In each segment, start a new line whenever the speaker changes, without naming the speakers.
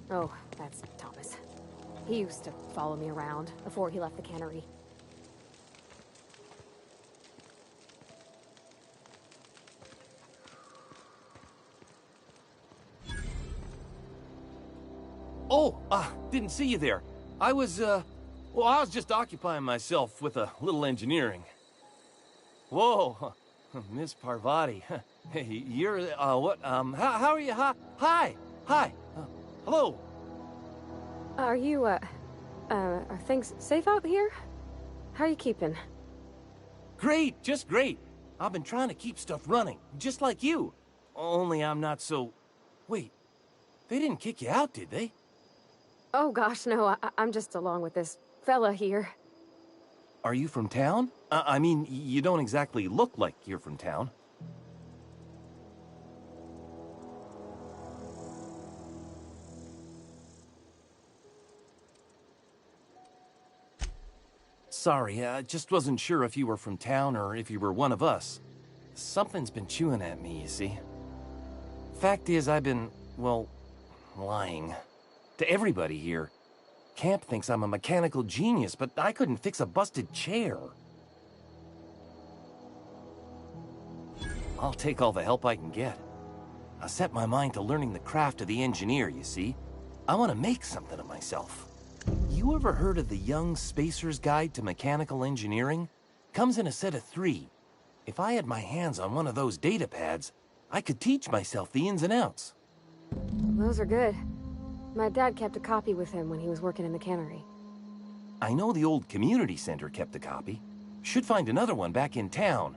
Oh, that's Thomas. He used to follow me around before he left the cannery.
Oh, didn't see you there. I was just occupying myself with a little engineering. Whoa, Miss Parvati. Hey, you're, how are you? Hi, hello.
Are you, are things safe out here? How are you keeping?
Great, just great. I've been trying to keep stuff running, just like you. Only I'm not so... Wait, they didn't kick you out, did they?
Oh gosh, no, I'm just along with this fella here.
Are you from town? I mean, you don't exactly look like you're from town. Sorry, I just wasn't sure if you were from town or if you were one of us. Something's been chewing at me, you see. Fact is, I've been, well, lying. To everybody here. Camp thinks I'm a mechanical genius, but I couldn't fix a busted chair. I'll take all the help I can get. I set my mind to learning the craft of the engineer, you see. I want to make something of myself. You ever heard of the Young Spacer's Guide to Mechanical Engineering? Comes in a set of 3. If I had my hands on one of those data pads, I could teach myself the ins and outs.
Those are good. My dad kept a copy with him when he was working in the cannery.
I know the old community center kept a copy. Should find another one back in town.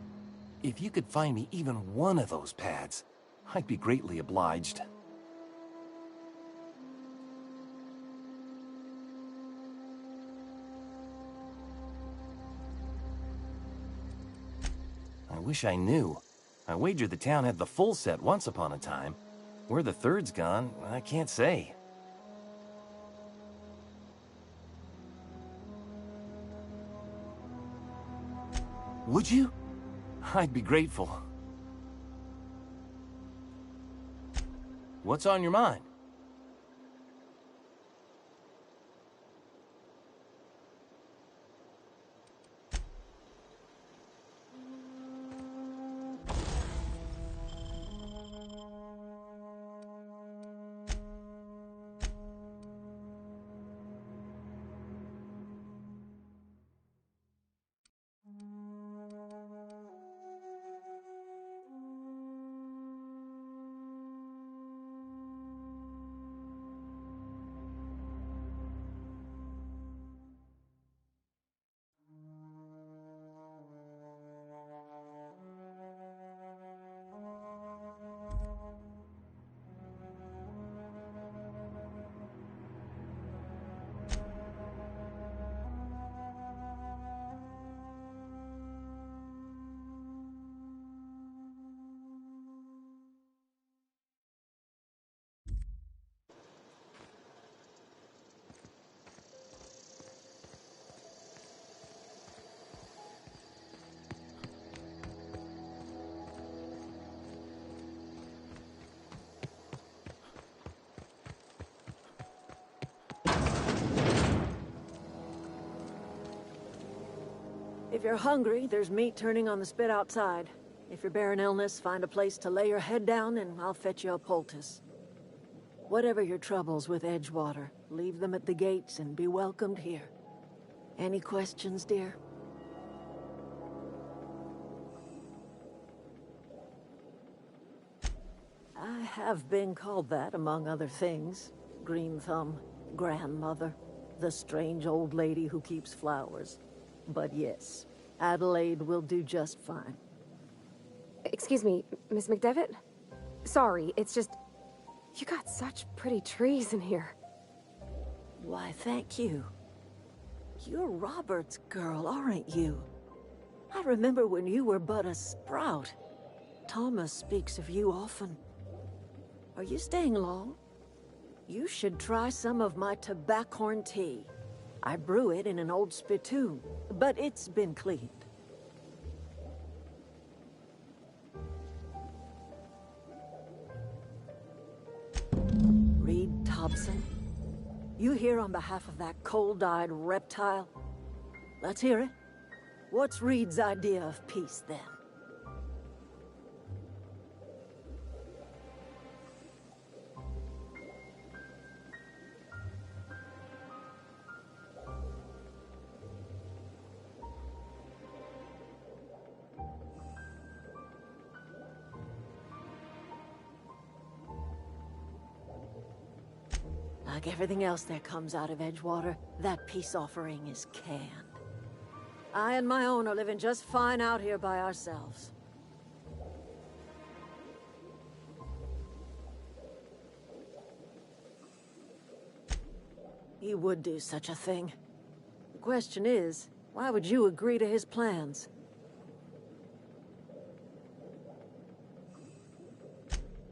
If you could find me even one of those pads, I'd be greatly obliged. I wish I knew. I wager the town had the full set once upon a time. Where the third's gone, I can't say. Would you? I'd be grateful. What's on your mind?
If you're hungry, there's meat turning on the spit outside. If you're bearing illness, find a place to lay your head down and I'll fetch you a poultice. Whatever your troubles with Edgewater, leave them at the gates and be welcomed here. Any questions, dear? I have been called that, among other things. Green Thumb, grandmother, the strange old lady who keeps flowers. But yes, Adelaide will do just fine.
Excuse me, Miss McDevitt? Sorry, it's just... You got such pretty trees in here.
Why, thank you. You're Robert's girl, aren't you? I remember when you were but a sprout. Thomas speaks of you often. Are you staying long? You should try some of my tobaccorn tea. I brew it in an old spittoon, but it's been cleaned. Reed Thompson, You here on behalf of that cold-eyed reptile? Let's hear it. What's Reed's idea of peace, then? Like everything else that comes out of Edgewater, that peace offering is canned. I and my own are living just fine out here by ourselves. He would do such a thing. The question is, why would you agree to his plans?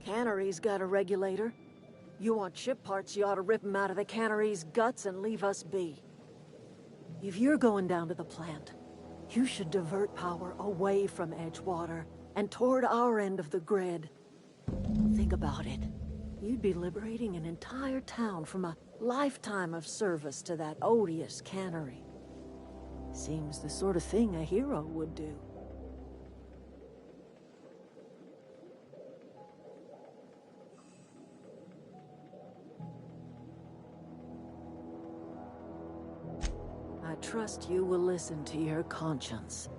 Cannery's got a regulator. You want ship parts, you ought to rip them out of the cannery's guts and leave us be. If you're going down to the plant, you should divert power away from Edgewater and toward our end of the grid. Think about it. You'd be liberating an entire town from a lifetime of service to that odious cannery. Seems the sort of thing a hero would do. I trust you will listen to your conscience.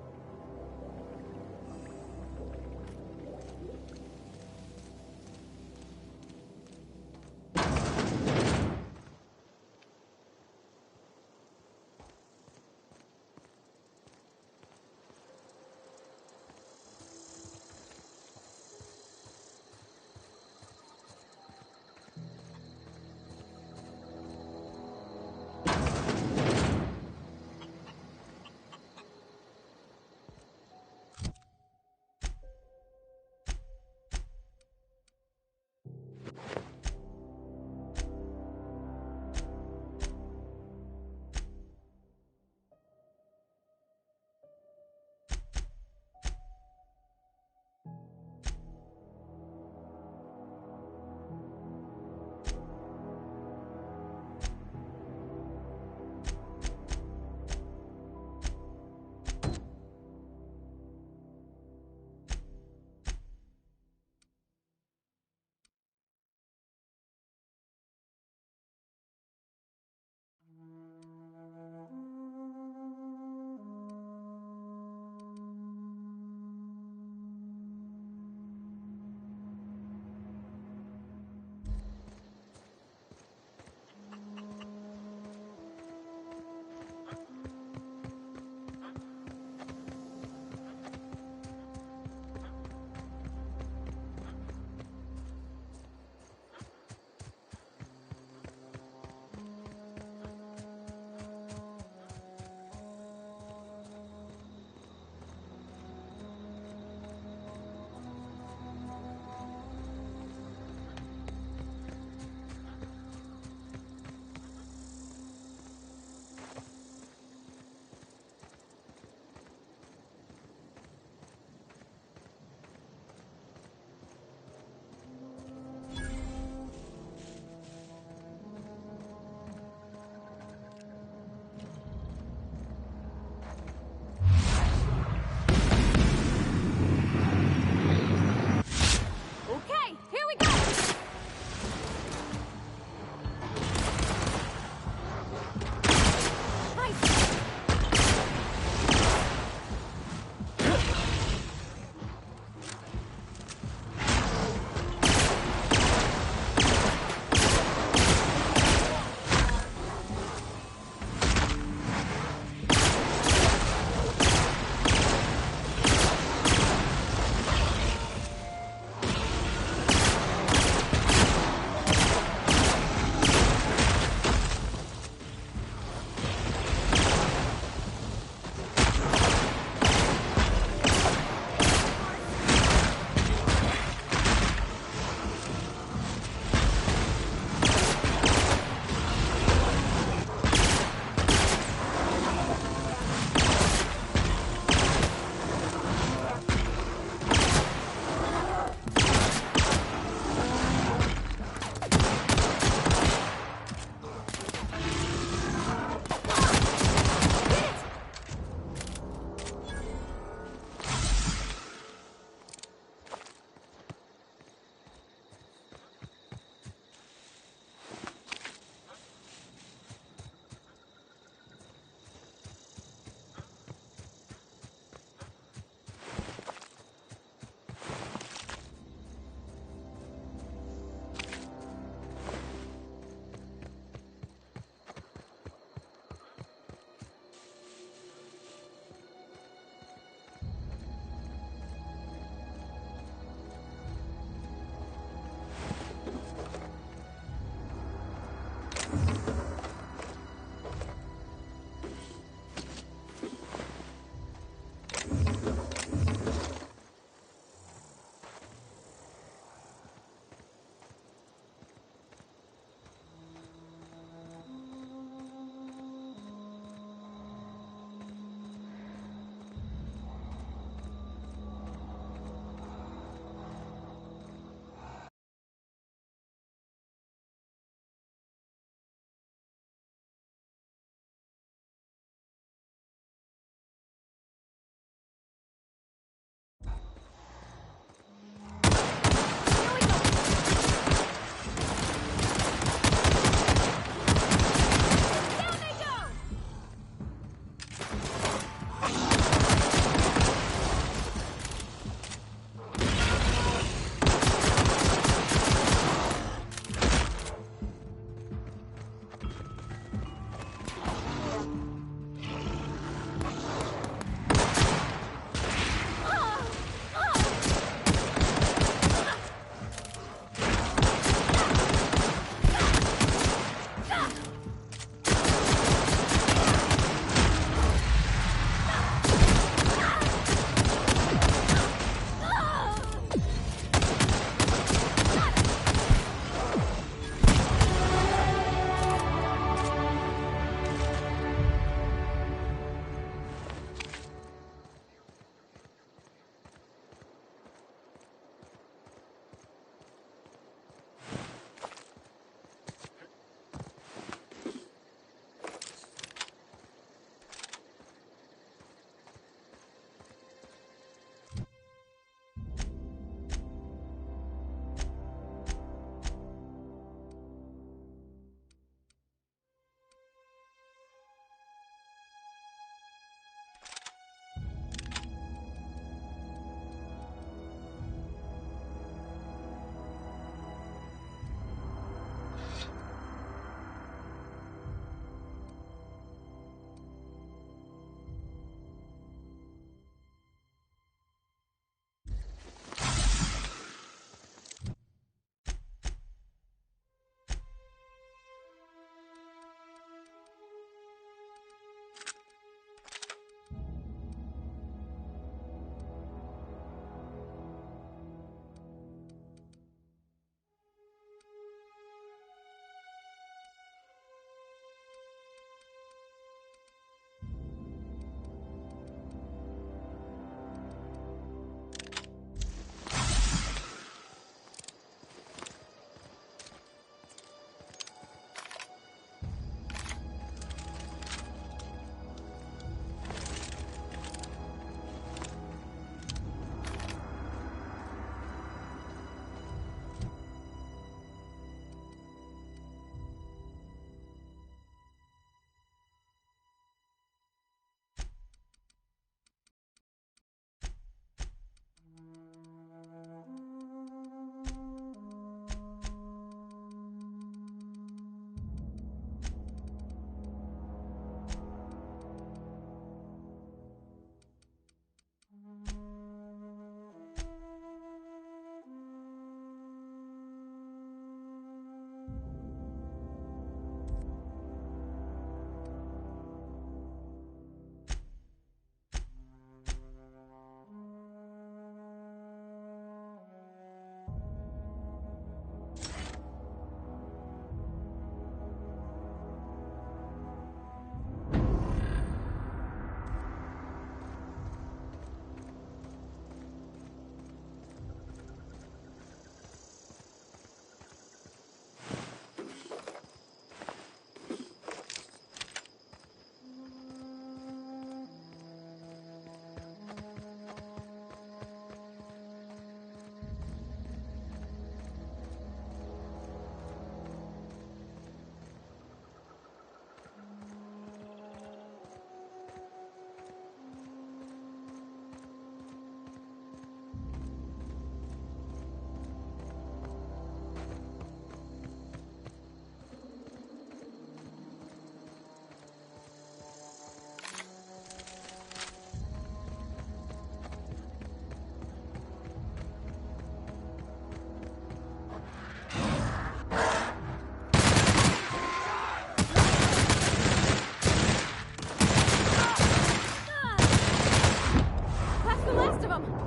most of them!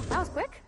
That was quick.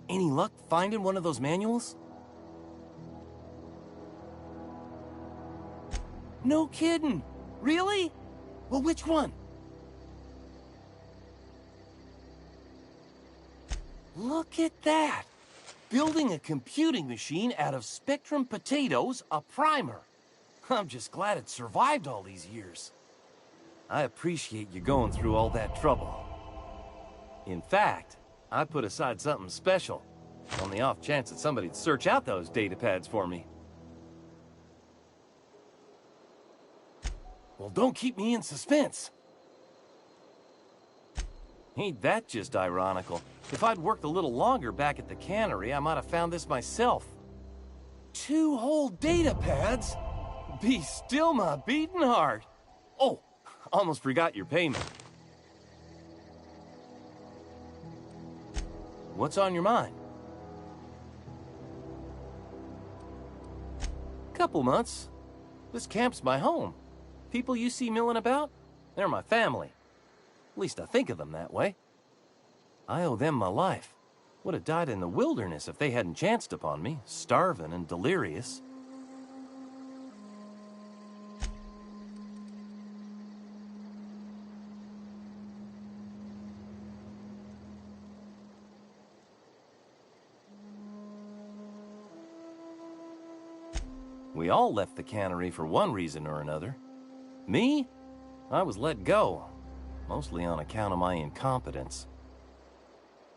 Any luck finding one of those manuals? No kidding! Really? Well, which one? Look at that! Building a computing machine out of Spectrum potatoes, a primer. I'm just glad it survived all these years. I appreciate you going through all that trouble. In fact, I put aside something special, on the off chance that somebody'd search out those data pads for me. Well, don't keep me in suspense. Ain't that just ironical? If I'd worked a little longer back at the cannery, I might have found this myself. 2 whole data pads? Be still my beating heart. Oh, almost forgot your payment. What's on your mind? Couple months. This camp's my home. People you see milling about, they're my family. At least I think of them that way. I owe them my life. Would have died in the wilderness if they hadn't chanced upon me, starving and delirious. We all left the cannery for one reason or another. Me? I was let go, mostly on account of my incompetence.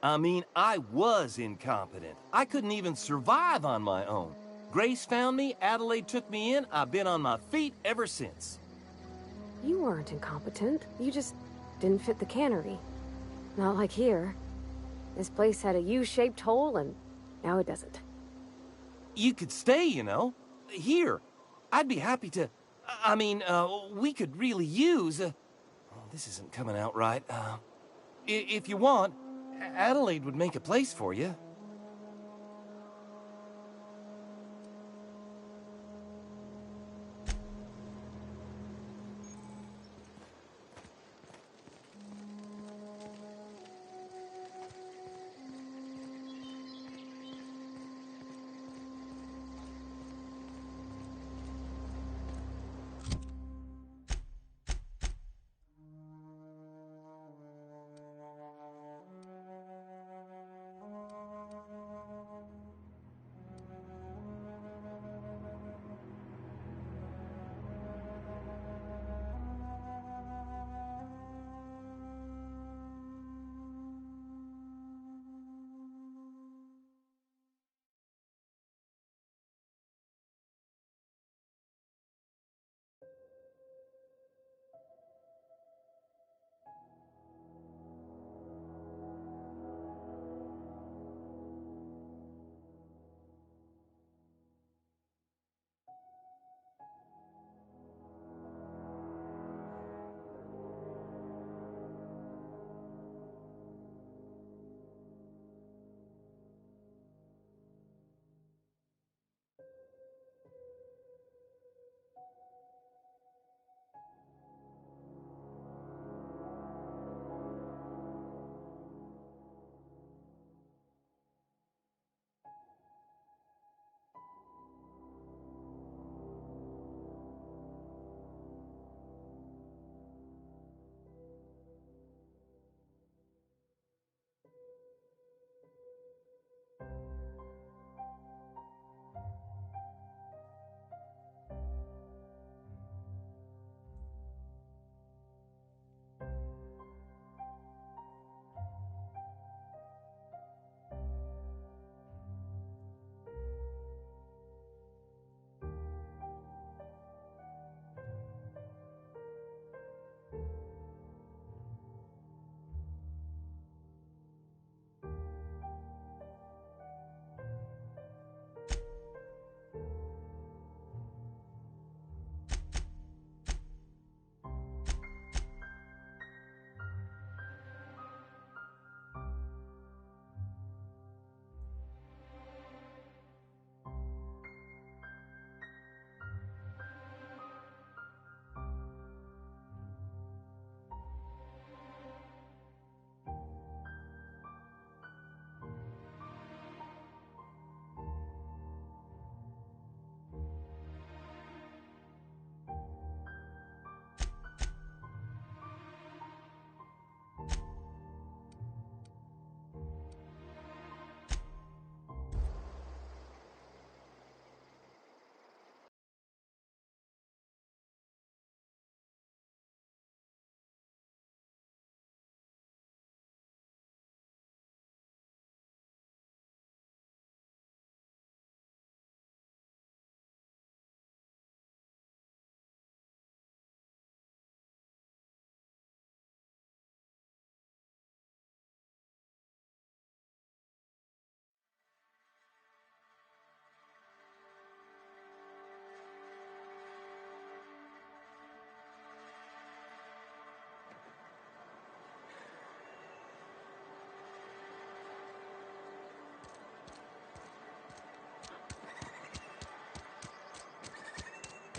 I mean, I was incompetent. I couldn't even survive on my own. Grace found me, Adelaide took me in, I've been on my feet ever since.
You weren't incompetent. You just didn't fit the cannery. Not like here. This place had a U-shaped hole, and now it doesn't.
You could stay, you know. Here. I'd be happy to... I mean, we could really use... oh, this isn't coming out right. If you want, Adelaide would make a place for you.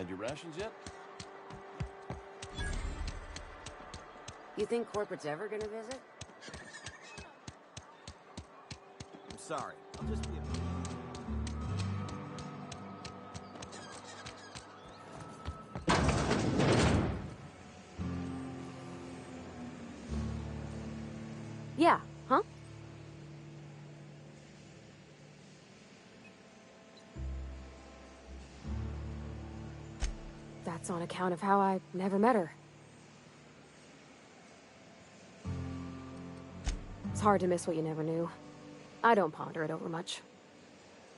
Had your rations yet?
You think corporate's ever gonna visit?
I'm sorry. I'll just be a...
Yeah, huh? That's on account of how I never met her. It's hard to miss what you never knew. I don't ponder it over much.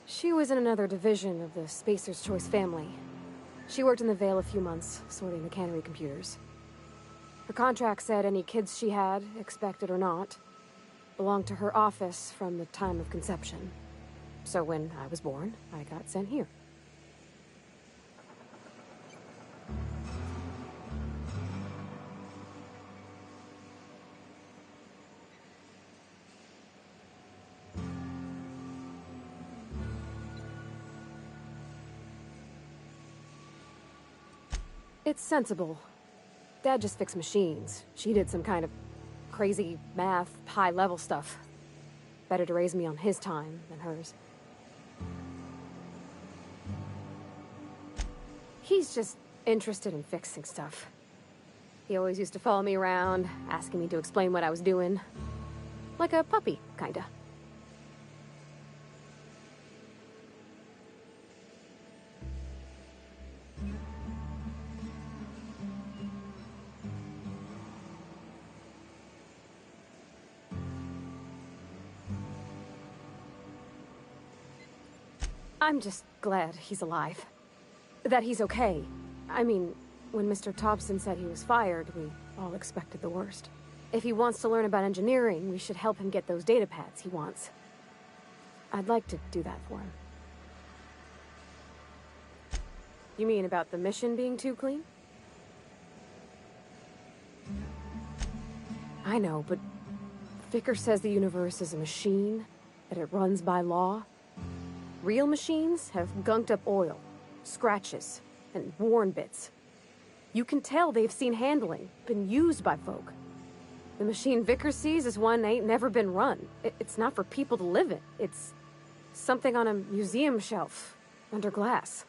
She was in another division of the Spacer's Choice family. She worked in the Vale a few months, sorting the cannery computers. Her contract said any kids she had, expected or not, belonged to her office from the time of conception. So when I was born, I got sent here. It's sensible. Dad just fixed machines. She did some kind of crazy math, high-level stuff. Better to raise me on his time than hers. He's just interested in fixing stuff. He always used to follow me around, asking me to explain what I was doing. Like a puppy, kinda. I'm just glad he's alive. That he's okay. I mean, when Mr. Thompson said he was fired, we all expected the worst. If he wants to learn about engineering, we should help him get those data pads he wants. I'd like to do that for him. You mean about the mission being too clean? I know, but Vickers says the universe is a machine, that it runs by law. Real machines have gunked up oil, scratches, and worn bits. You can tell they've seen handling, been used by folk. The machine Vickers sees is one ain't never been run. It's not for people to live in. It's something on a museum shelf, under glass.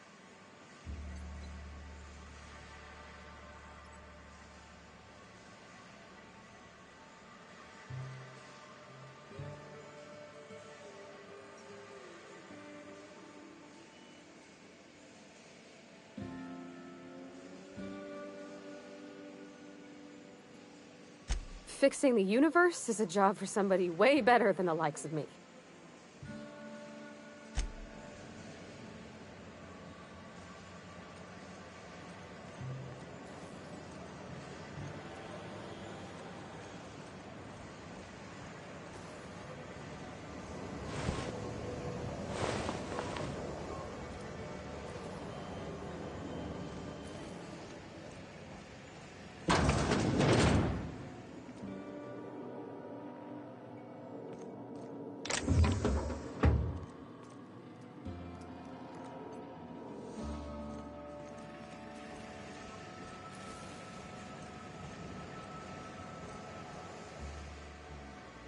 Fixing the universe is a job for somebody way better than the likes of me.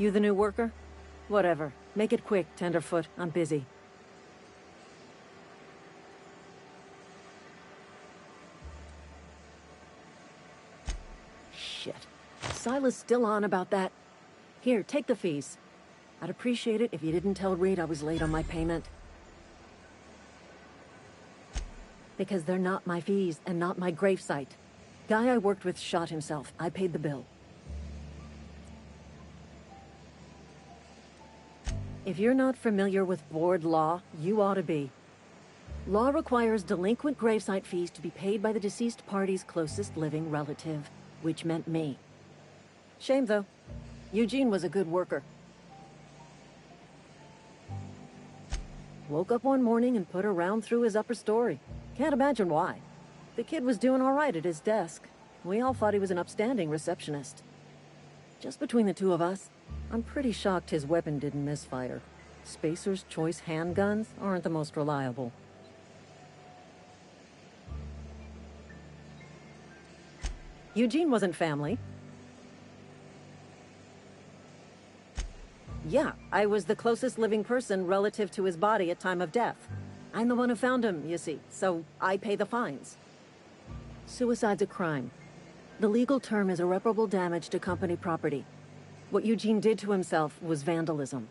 You the new worker? Whatever. Make it quick, Tenderfoot. I'm busy. Shit. Silas still on about that. Here, take the fees. I'd appreciate it if you didn't tell Reed I was late on my payment. Because they're not my fees, and not my gravesite. Guy I worked with shot himself. I paid the bill. If you're not familiar with board law, you ought to be. Law requires delinquent gravesite fees to be paid by the deceased party's closest living relative, which meant me. Shame, though. Eugene was a good worker. Woke up one morning and put a round through his upper story. Can't imagine why. The kid was doing all right at his desk. We all thought he was an upstanding receptionist. Just between the two of us, I'm pretty shocked his weapon didn't misfire. Spacer's Choice handguns aren't the most reliable. Eugene wasn't family. Yeah, I was the closest living person relative to his body at time of death. I'm the one who found him, you see, so I pay the fines. Suicide's a crime. The legal term is irreparable damage to company property. What Eugene did to himself was vandalism.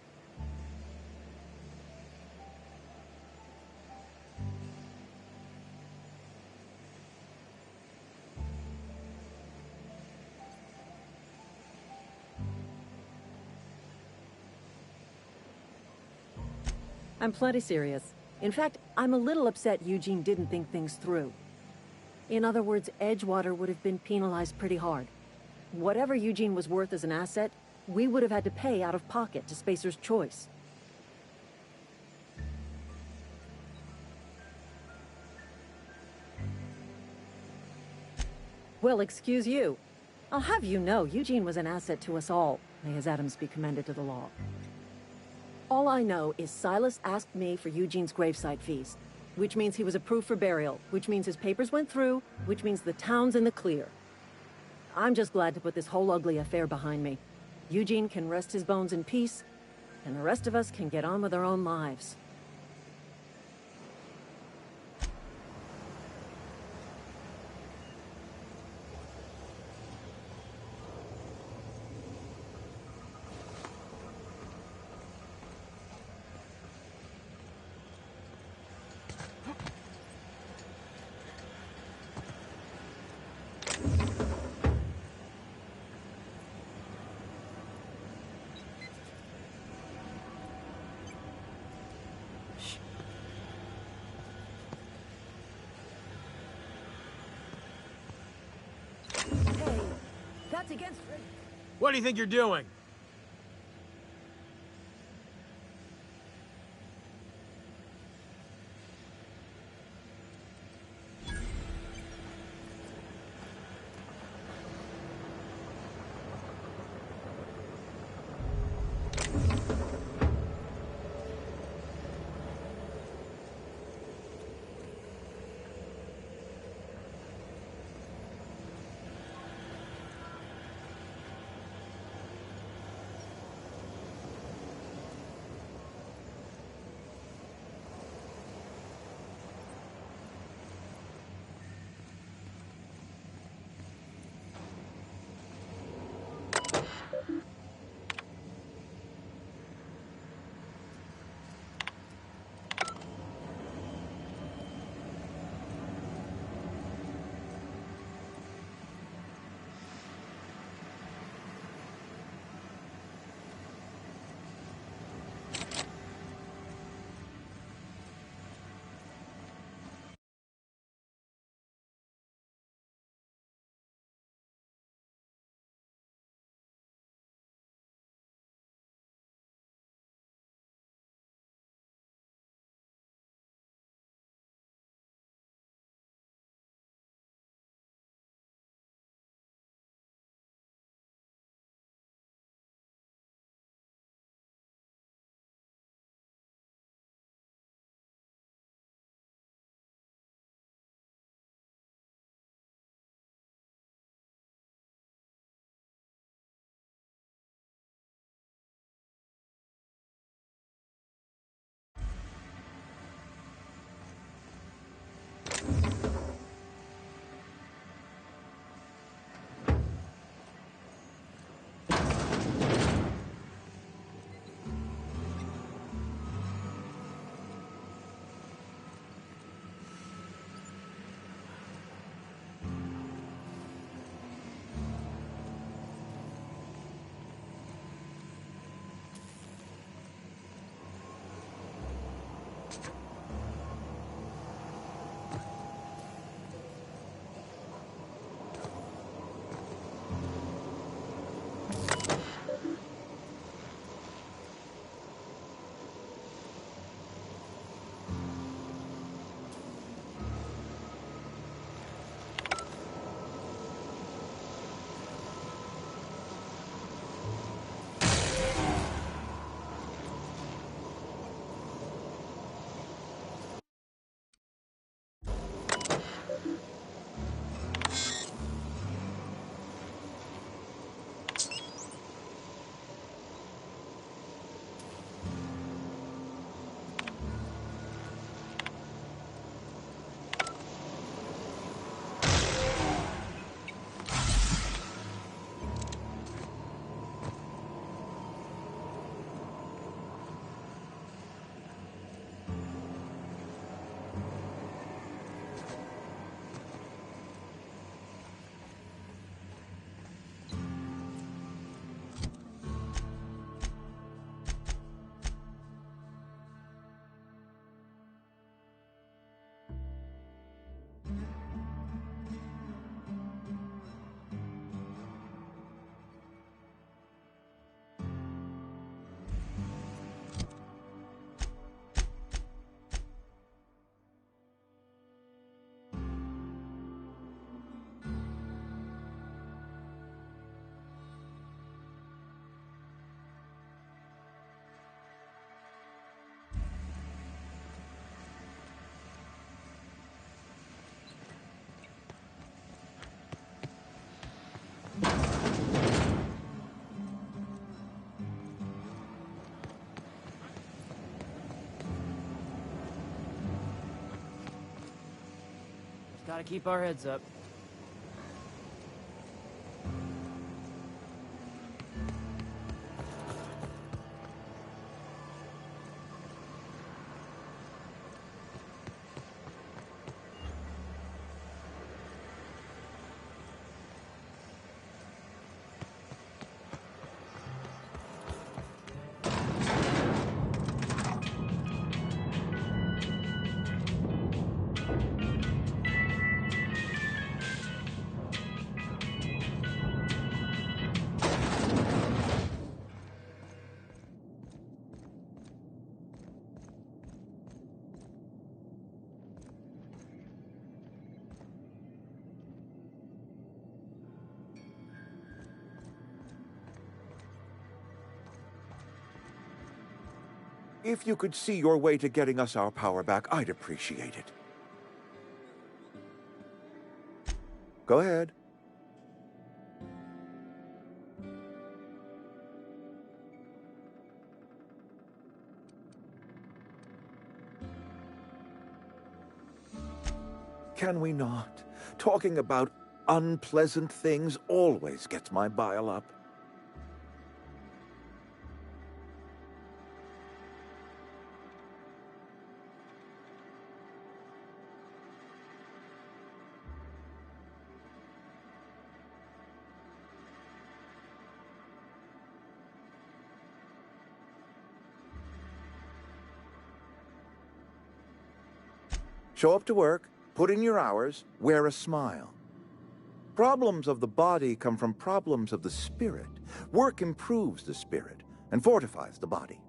I'm plenty serious. In fact, I'm a little upset Eugene didn't think things through. In other words, Edgewater would have been penalized pretty hard. Whatever Eugene was worth as an asset, we would have had to pay out of pocket to Spacer's Choice. Well, excuse you. I'll have you know, Eugene was an asset to us all. May his atoms be commended to the law. All I know is Silas asked me for Eugene's gravesite fees, which means he was approved for burial, which means his papers went through, which means the town's in the clear. I'm just glad to put this whole ugly affair behind me. Eugene can rest his bones in peace, and the rest of us can get on with our own lives. That's against...
What do you think you're doing?
Gotta keep our heads up.
If you could see your way to getting us our power back, I'd appreciate it. Go ahead. Can we not? Talking about unpleasant things always gets my bile up. Show up to work, put in your hours, wear a smile. Problems of the body come from problems of the spirit. Work improves the spirit and fortifies the body.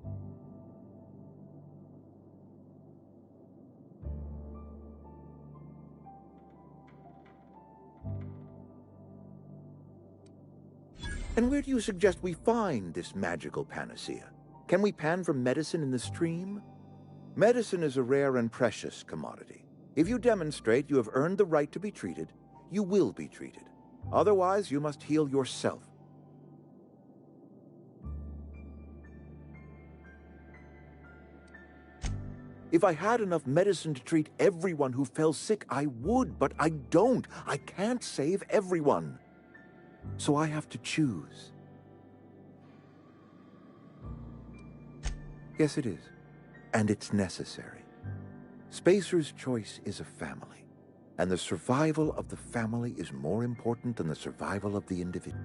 And where do you suggest we find this magical panacea? Can we pan for medicine in the stream? Medicine is a rare and precious commodity. If you demonstrate you have earned the right to be treated, you will be treated. Otherwise, you must heal yourself. If I had enough medicine to treat everyone who fell sick, I would, but I don't. I can't save everyone. So I have to choose. Yes, it is. And it's necessary. Spacer's choice is a family, and the survival of the family is more important than the survival of the individual.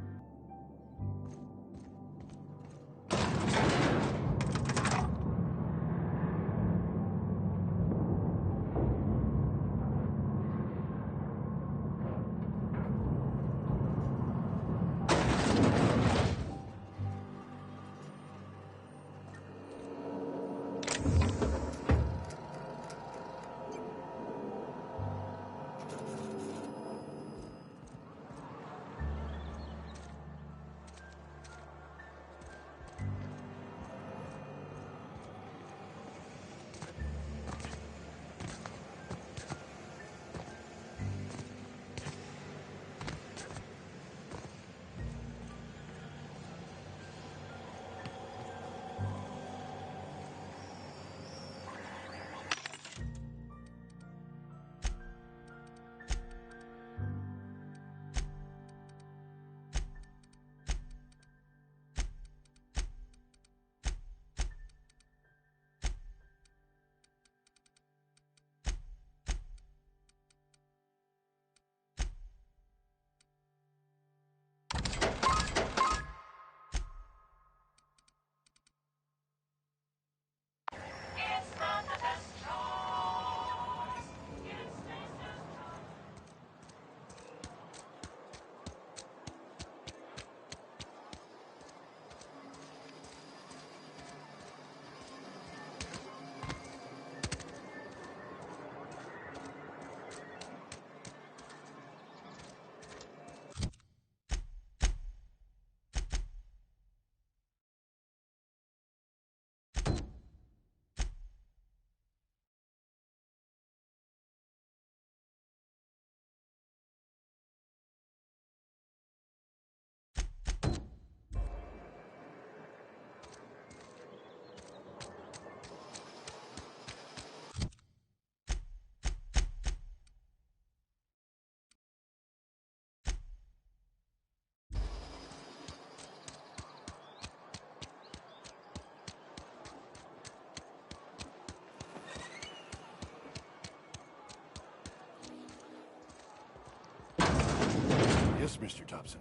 Yes, Mr. Thompson.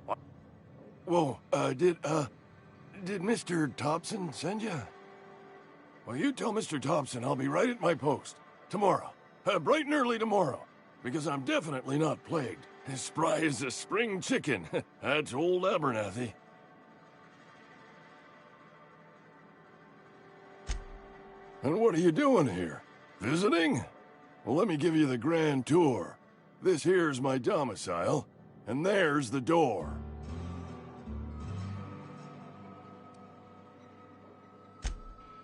What? Whoa, did Mr. Thompson send you? Well, you tell Mr. Thompson I'll be right at my post. Tomorrow. Bright and early tomorrow. Because I'm definitely not plagued. As spry as a spring chicken. That's old Abernathy. And what are you doing here? Visiting? Well, let me give you the grand tour. This here's my domicile, and there's the door.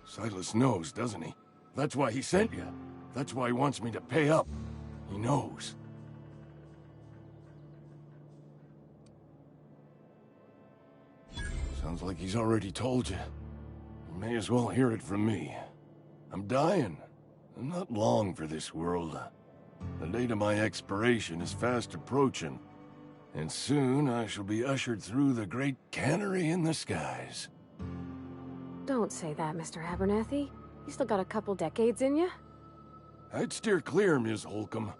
Silas knows, doesn't he? That's why he sent you. That's why he wants me to pay up. He knows. Sounds like he's already told you. You may as well hear it from me. I'm dying. I'm not long for this world. The date of my expiration is fast approaching, and soon I shall be ushered through the great cannery in the skies.
Don't say that, Mr. Abernathy. You still got a couple decades in you.
I'd steer clear, Ms. Holcomb.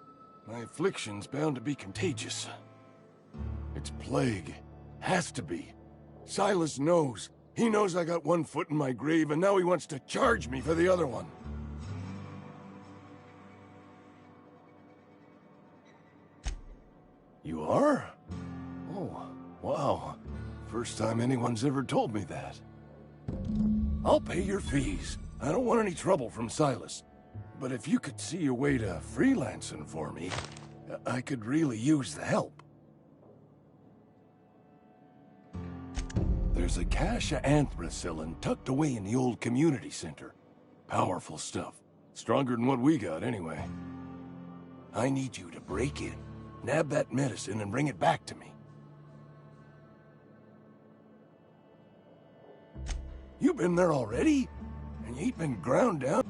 My affliction's bound to be contagious. It's plague. Has to be. Silas knows. He knows I got one foot in my grave, and now he wants to charge me for the other one. You are? Oh, wow. First time anyone's ever told me that. I'll pay your fees. I don't want any trouble from Silas. But if you could see your way to freelancing for me, I could really use the help. There's a cache of anthracillin tucked away in the old community center. Powerful stuff. Stronger than what we got, anyway. I need you to break in, nab that medicine, and bring it back to me. You been there already? And you ain't been ground down?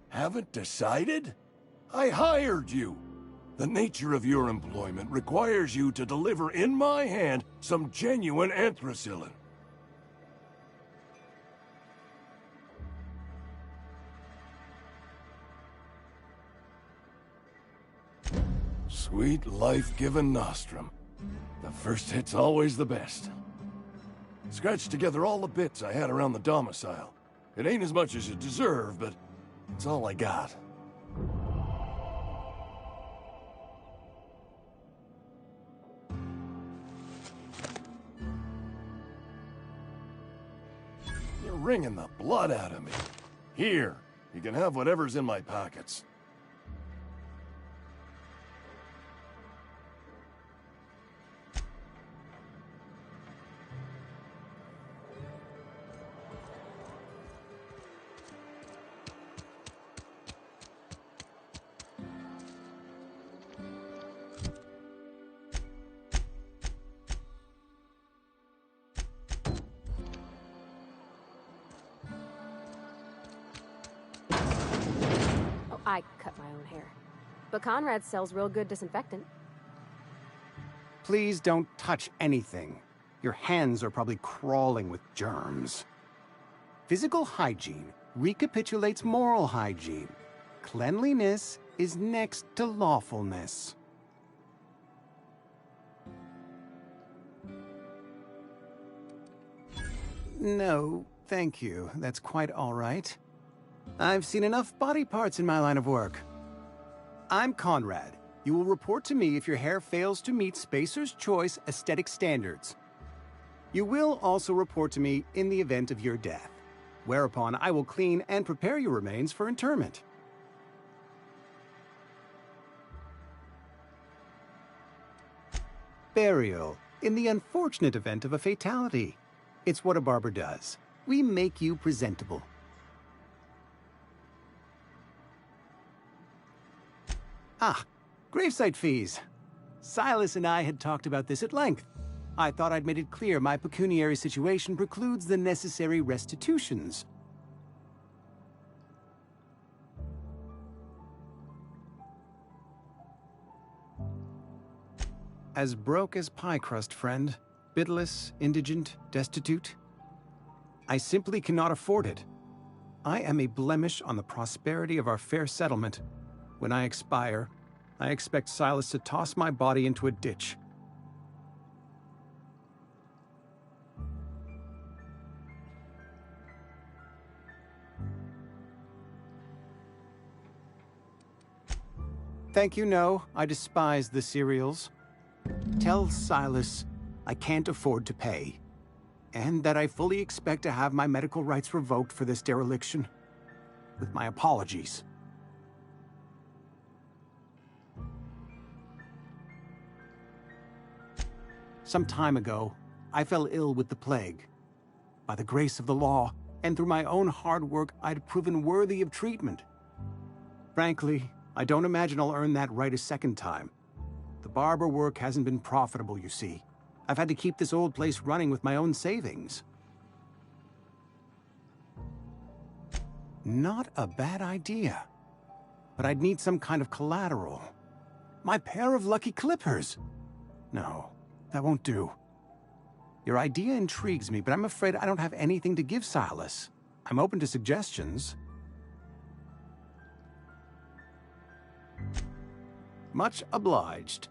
Haven't decided? I hired you. The nature of your employment requires you to deliver in my hand some genuine anthracillin. Sweet life-giving nostrum. The first hit's always the best. Scratched together all the bits I had around the domicile. It ain't as much as you deserve, but it's all I got. You're wringing the blood out of me. Here, you can have whatever's in my pockets.
I cut my own hair. But Conrad sells real good disinfectant.
Please don't touch anything. Your hands are probably crawling with germs. Physical hygiene recapitulates moral hygiene. Cleanliness is next to lawfulness. No, thank you. That's quite all right. I've seen enough body parts in my line of work. I'm Conrad. You will report to me if your hair fails to meet Spacer's Choice aesthetic standards. You will also report to me in the event of your death, whereupon I will clean and prepare your remains for interment. Burial, in the unfortunate event of a fatality. It's what a barber does. We make you presentable. Ah, gravesite fees. Silas and I had talked about this at length. I thought I'd made it clear my pecuniary situation precludes the necessary restitutions. As broke as pie crust, friend. Bidless, indigent, destitute. I simply cannot afford it. I am a blemish on the prosperity of our fair settlement. When I expire, I expect Silas to toss my body into a ditch. Thank you, no. I despise the cereals. Tell Silas I can't afford to pay, and that I fully expect to have my medical rights revoked for this dereliction. With my apologies. Some time ago, I fell ill with the plague. By the grace of the law, and through my own hard work, I'd proven worthy of treatment. Frankly, I don't imagine I'll earn that right a second time. The barber work hasn't been profitable, you see. I've had to keep this old place running with my own savings. Not a bad idea. But I'd need some kind of collateral. My pair of lucky clippers! No, that won't do. Your idea intrigues me, but I'm afraid I don't have anything to give Silas. I'm open to suggestions. Much obliged.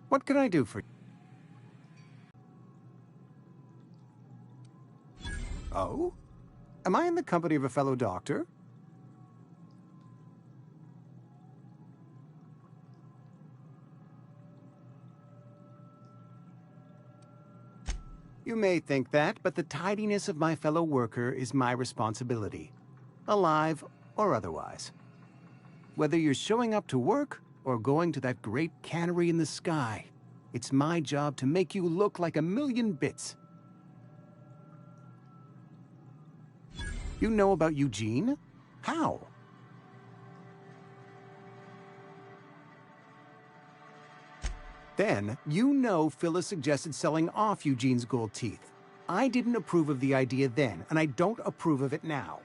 What can I do for you? Oh? Am I in the company of a fellow doctor? You may think that, but the tidiness of my fellow worker is my responsibility. Alive or otherwise. Whether you're showing up to work or going to that great cannery in the sky, it's my job to make you look like a million bits. You know about Eugene? How? Then, you know Phyllis suggested selling off Eugene's gold teeth. I didn't approve of the idea then, and I don't approve of it now.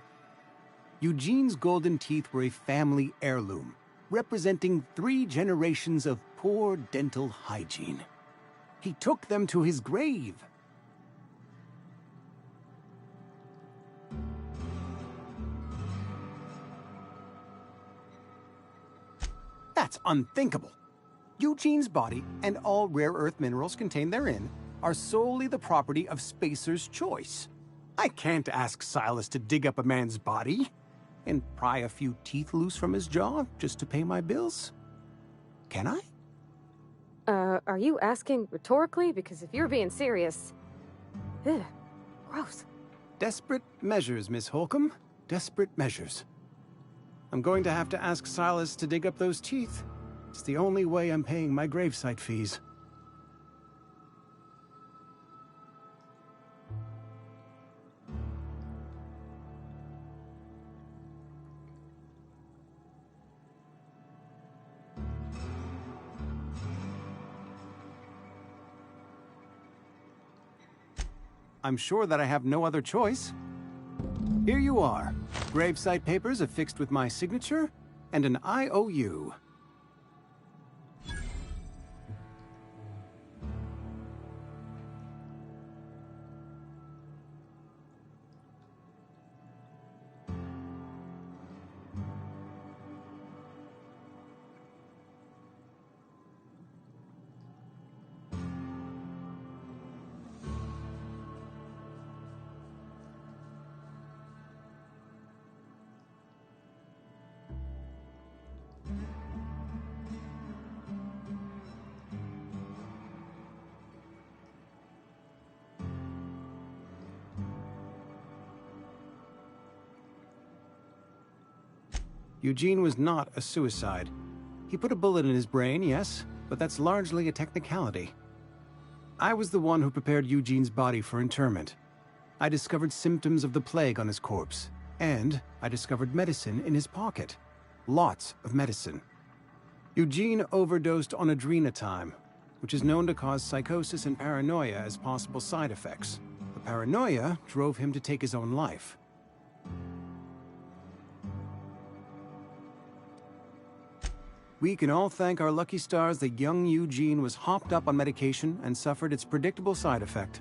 Eugene's golden teeth were a family heirloom, representing 3 generations of poor dental hygiene. He took them to his grave. That's unthinkable. Eugene's body and all rare earth minerals contained therein are solely the property of Spacer's choice. I can't ask Silas to dig up a man's body and pry a few teeth loose from his jaw just to pay my bills. Can I?
Are you asking rhetorically? Because if you're being serious... Ugh, gross.
Desperate measures, Miss Holcomb. Desperate measures. I'm going to have to ask Silas to dig up those teeth. It's the only way I'm paying my gravesite fees. I'm sure that I have no other choice. Here you are. Gravesite papers affixed with my signature and an IOU. Eugene was not a suicide. He put a bullet in his brain, yes, but that's largely a technicality. I was the one who prepared Eugene's body for interment. I discovered symptoms of the plague on his corpse, and I discovered medicine in his pocket. Lots of medicine. Eugene overdosed on adrenatime, which is known to cause psychosis and paranoia as possible side effects. The paranoia drove him to take his own life. We can all thank our lucky stars that young Eugene was hopped up on medication and suffered its predictable side effect.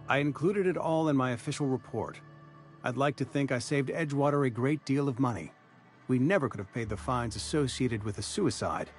I included it all in my official report. I'd like to think I saved Edgewater a great deal of money. We never could have paid the fines associated with a suicide.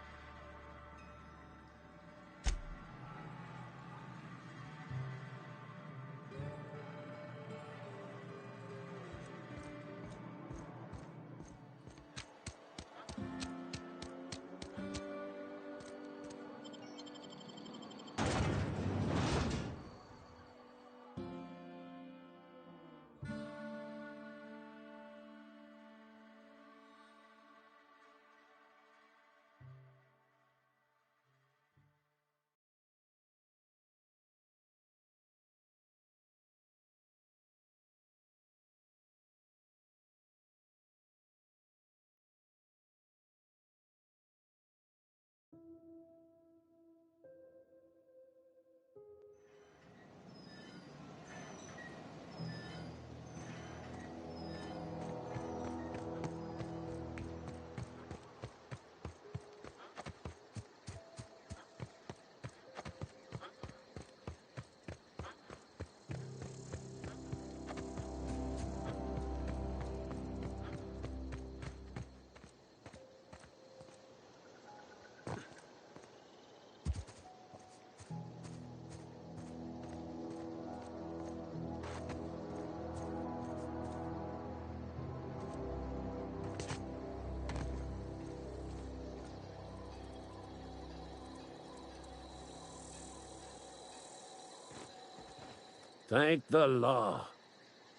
Thank the law.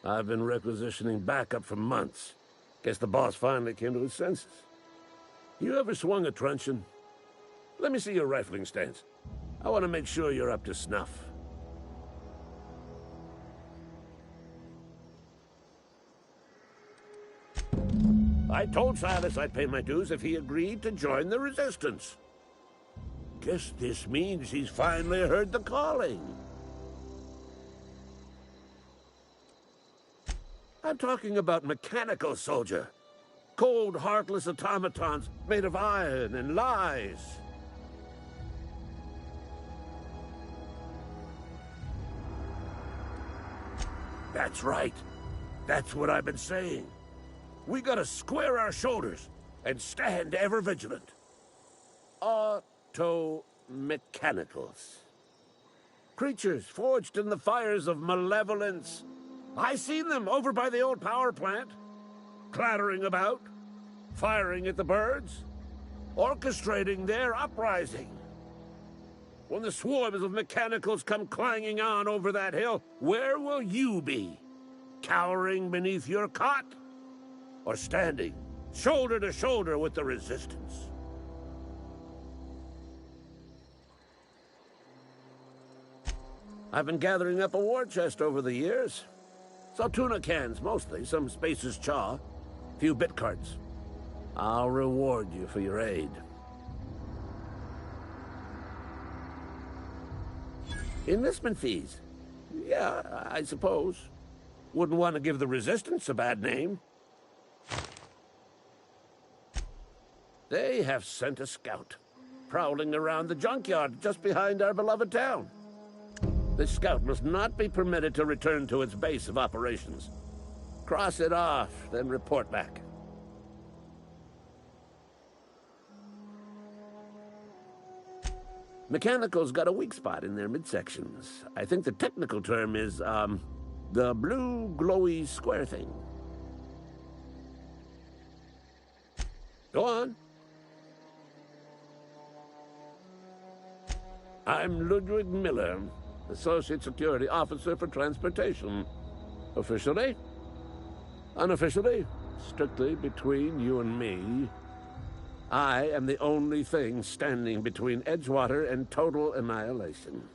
I've been requisitioning backup for months. Guess the boss finally came to his senses. You ever swung a truncheon? Let me see your rifling stance. I want to make sure you're up to snuff. I told Silas I'd pay my dues if he agreed to join the Resistance. Guess this means he's finally heard the calling. I'm talking about mechanical soldier. Cold, heartless automatons made of iron and lies. That's right. That's what I've been saying. We gotta square our shoulders and stand ever vigilant. Auto-mechanicals. Creatures forged in the fires of malevolence. I seen them over by the old power plant, clattering about, firing at the birds, orchestrating their uprising. When the swarms of mechanicals come clanging on over that hill, where will you be? Cowering beneath your cot? Or standing shoulder to shoulder with the Resistance? I've been gathering up a war chest over the years. Saltuna cans, mostly, some Spacer's chaw, a few bit cards. I'll reward you for your aid. Enlistment fees? Yeah, I suppose. Wouldn't want to give the Resistance a bad name. They have sent a scout, prowling around the junkyard just behind our beloved town. This scout must not be permitted to return to its base of operations. Cross it off, then report back. Mechanicals got a weak spot in their midsections. I think the technical term is, the blue glowy square thing. Go on. I'm Ludwig Miller, Associate Security Officer for Transportation. Officially? Unofficially? strictly between you and me. I am the only thing standing between Edgewater and total annihilation.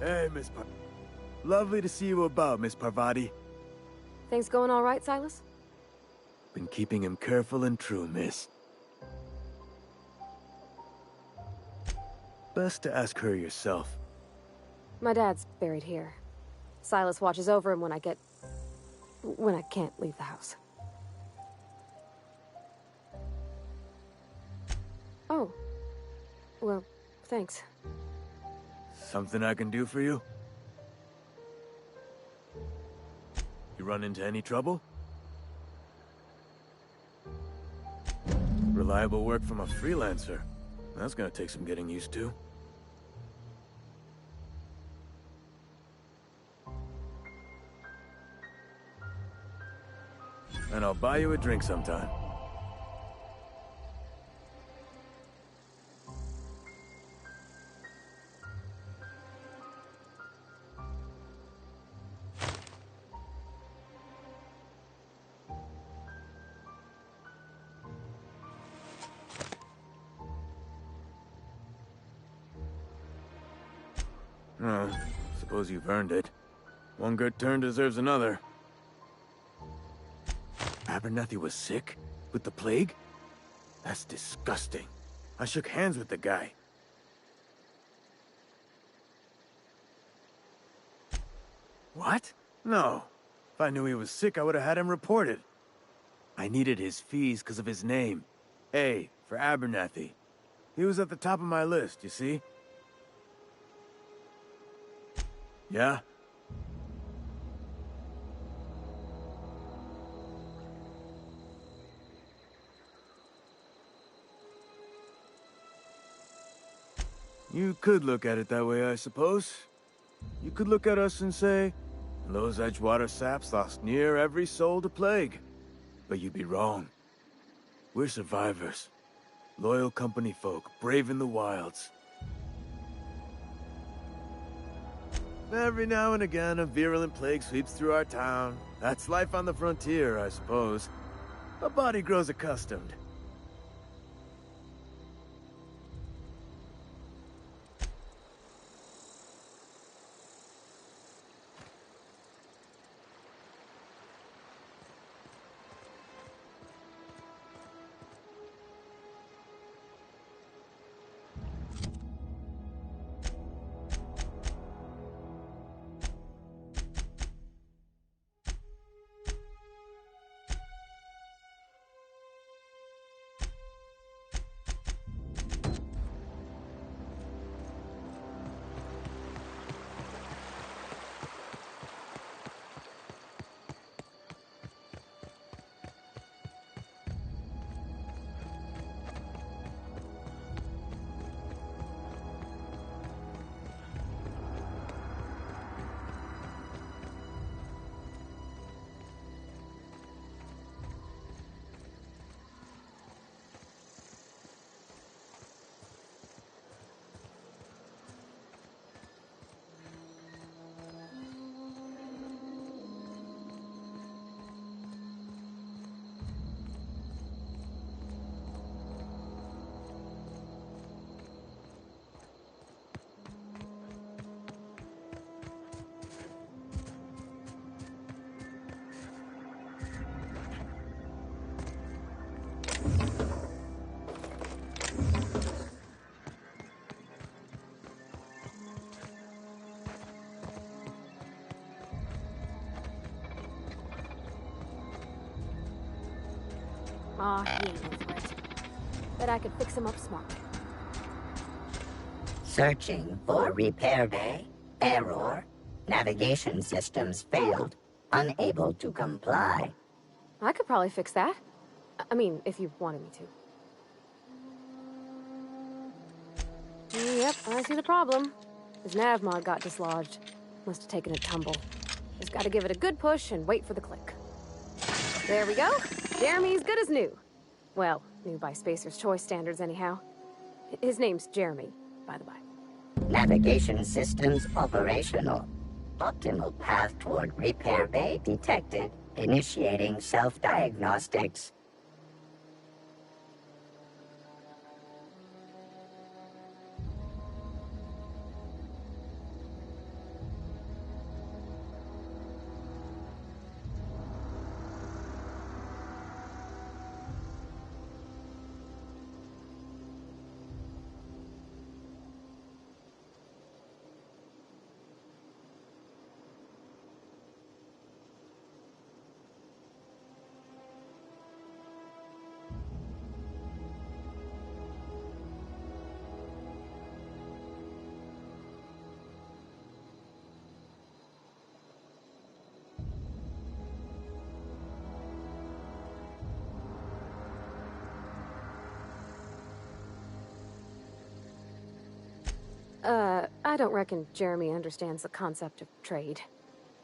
Hey, Lovely to see you about, Miss Parvati.
Things going all right, Silas?
Been keeping him careful and true, miss. Best to ask her yourself.
My dad's buried here. Silas watches over him when I can't leave the house. Oh. Well, thanks.
Something I can do for you? You run into any trouble? Reliable work from a freelancer. That's gonna take some getting used to. And I'll buy you a drink sometime. Suppose you've earned it. One good turn deserves another. Abernathy was sick? With the plague? That's disgusting. I shook hands with the guy. What? No. If I knew he was sick, I would have had him reported. I needed his fees because of his name. A, for Abernathy. He was at the top of my list, you see? Yeah? You could look at it that way, I suppose. You could look at us and say, those Edgewater saps lost near every soul to plague. But you'd be wrong. We're survivors. Loyal company folk, brave in the wilds. Every now and again, a virulent plague sweeps through our town. That's life on the frontier, I suppose. A body grows accustomed.
Ah, he ain't over it. Bet I could fix him up smart.
Searching for repair bay. Error. Navigation systems failed. Unable to comply.
I could probably fix that. I mean, if you wanted me to. Yep, I see the problem. His nav mod got dislodged. Must have taken a tumble. Just gotta give it a good push and wait for the click. There we go. Jeremy's good as new. Well, new by Spacer's Choice standards anyhow. His name's Jeremy, by the by.
Navigation systems operational. Optimal path toward repair bay detected. Initiating self-diagnostics.
I don't reckon Jeremy understands the concept of trade.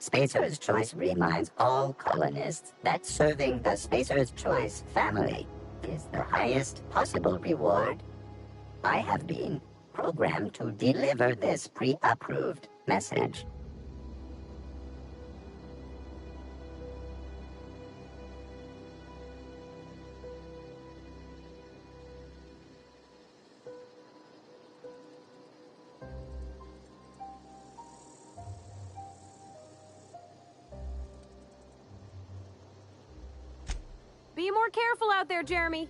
Spacer's Choice reminds all colonists that serving the Spacer's Choice family is the highest possible reward. I have been programmed to deliver this pre-approved message.
Be more careful out there, Jeremy.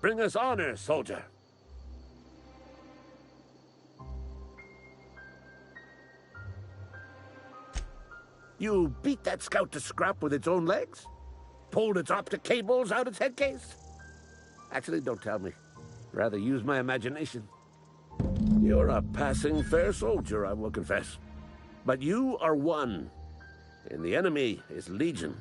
Bring us honor, soldier. You beat that scout to scrap with its own legs? Pulled its optic cables out its head case? Actually, don't tell me. Rather use my imagination. You're a passing fair soldier, I will confess. But you are one, and the enemy is legion.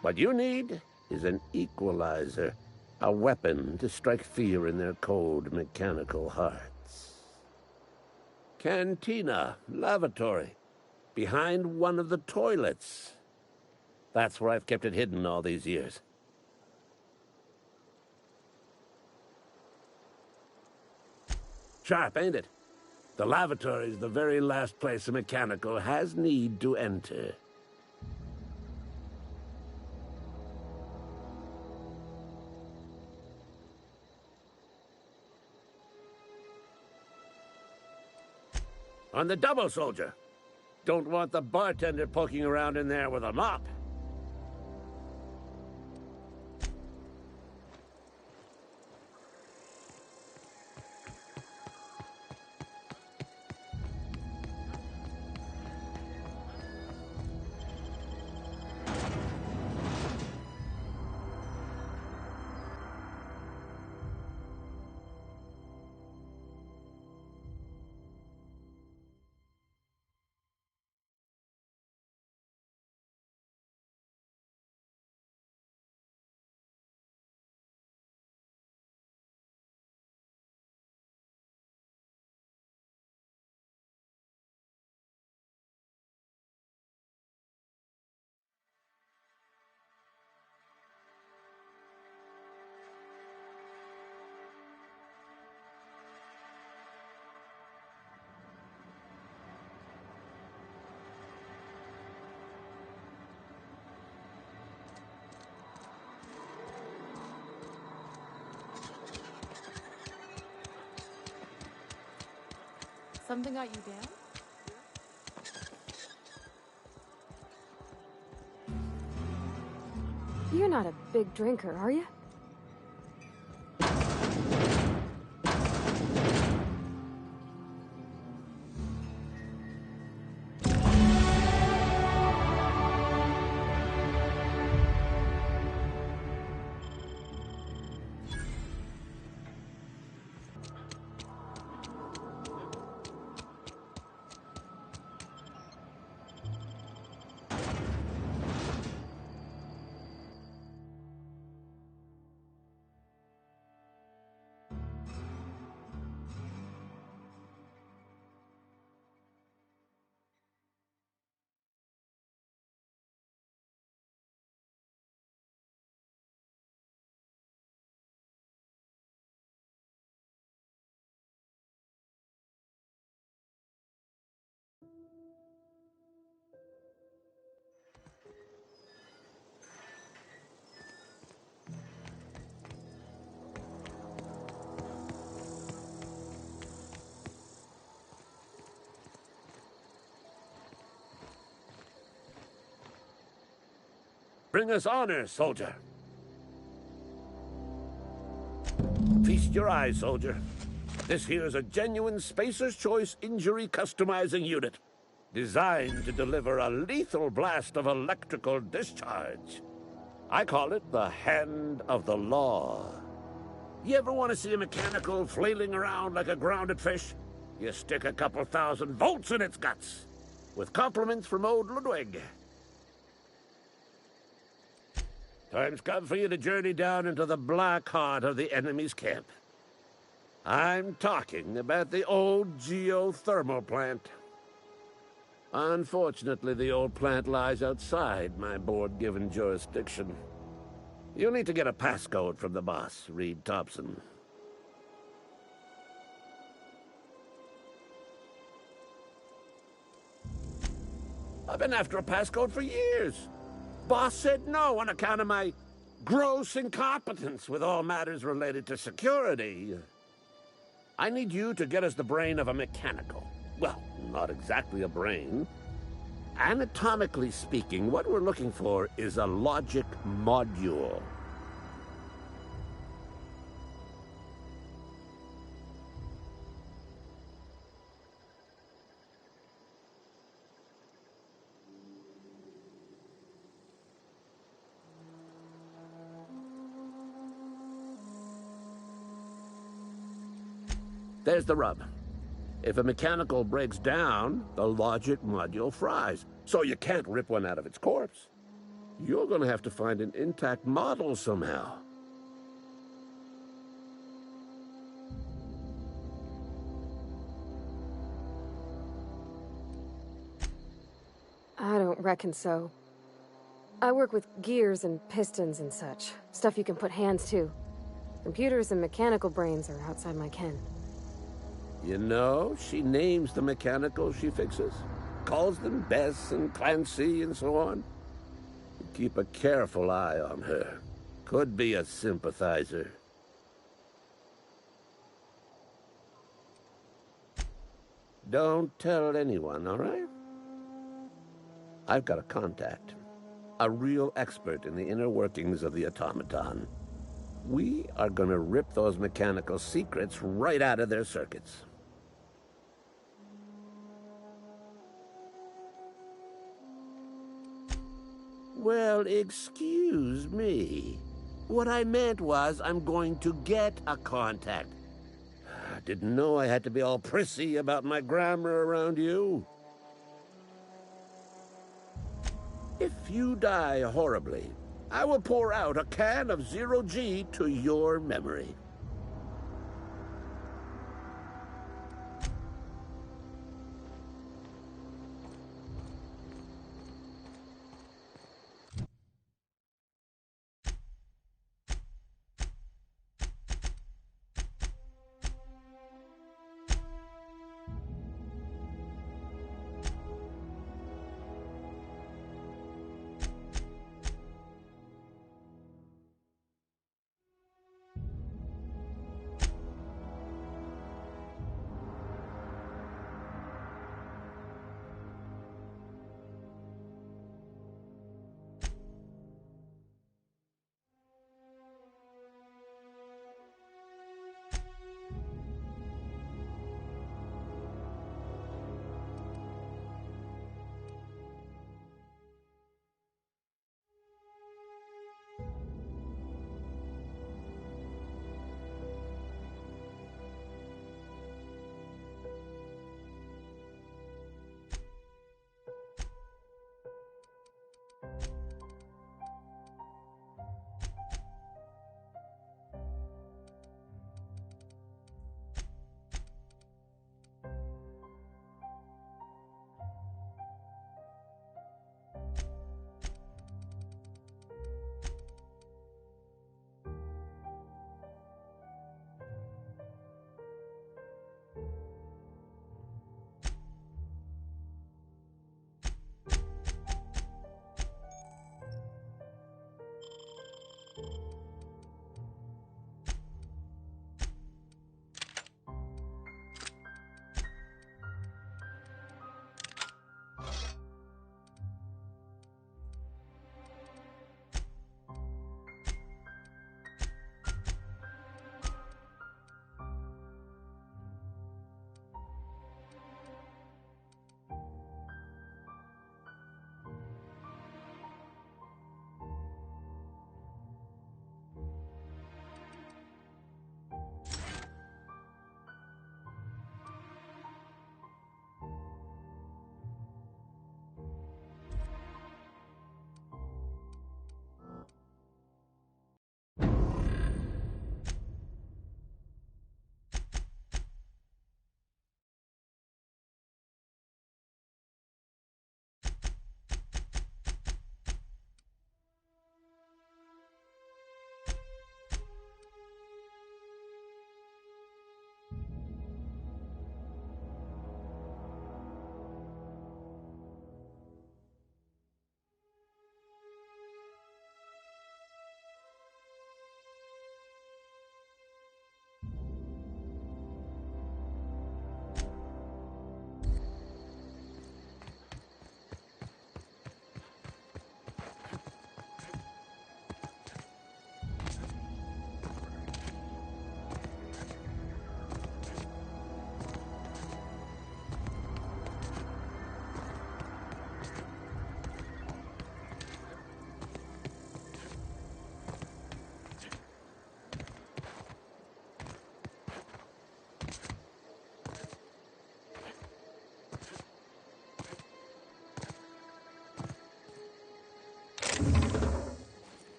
What you need is an equalizer. A weapon to strike fear in their cold, mechanical hearts. Cantina, lavatory, behind one of the toilets. That's where I've kept it hidden all these years. Sharp, ain't it? The lavatory is the very last place a mechanical has need to enter. On the double, soldier. Don't want the bartender poking around in there with a mop.
Something got you down?
You're not a big drinker, are you?
Bring us honor, soldier. Feast your eyes, soldier. This here is a genuine Spacer's Choice injury customizing unit, designed to deliver a lethal blast of electrical discharge. I call it the Hand of the Law. You ever want to see a mechanical flailing around like a grounded fish? You stick a couple thousand volts in its guts. With compliments from old Ludwig. Time's come for you to journey down into the black heart of the enemy's camp. I'm talking about the old geothermal plant. Unfortunately, the old plant lies outside my board-given jurisdiction. You'll need to get a passcode from the boss, Reed Thompson. I've been after a passcode for years. Boss said no on account of my gross incompetence with all matters related to security. I need you to get us the brain of a mechanical. Well, not exactly a brain. Anatomically speaking, what we're looking for is a logic module. There's the rub. If a mechanical breaks down, the logic module fries. So you can't rip one out of its corpse. You're gonna have to find an intact model somehow.
I don't reckon so. I work with gears and pistons and such. Stuff you can put hands to. Computers and mechanical brains are outside my ken.
You know, she names the mechanicals she fixes. Calls them Bess and Clancy and so on. Keep a careful eye on her. Could be a sympathizer. Don't tell anyone, all right? I've got a contact. A real expert in the inner workings of the automaton. We are gonna rip those mechanical secrets right out of their circuits. Well, excuse me. What I meant was I'm going to get a contact. I didn't know I had to be all prissy about my grammar around you. If you die horribly, I will pour out a can of Zero-G to your memory.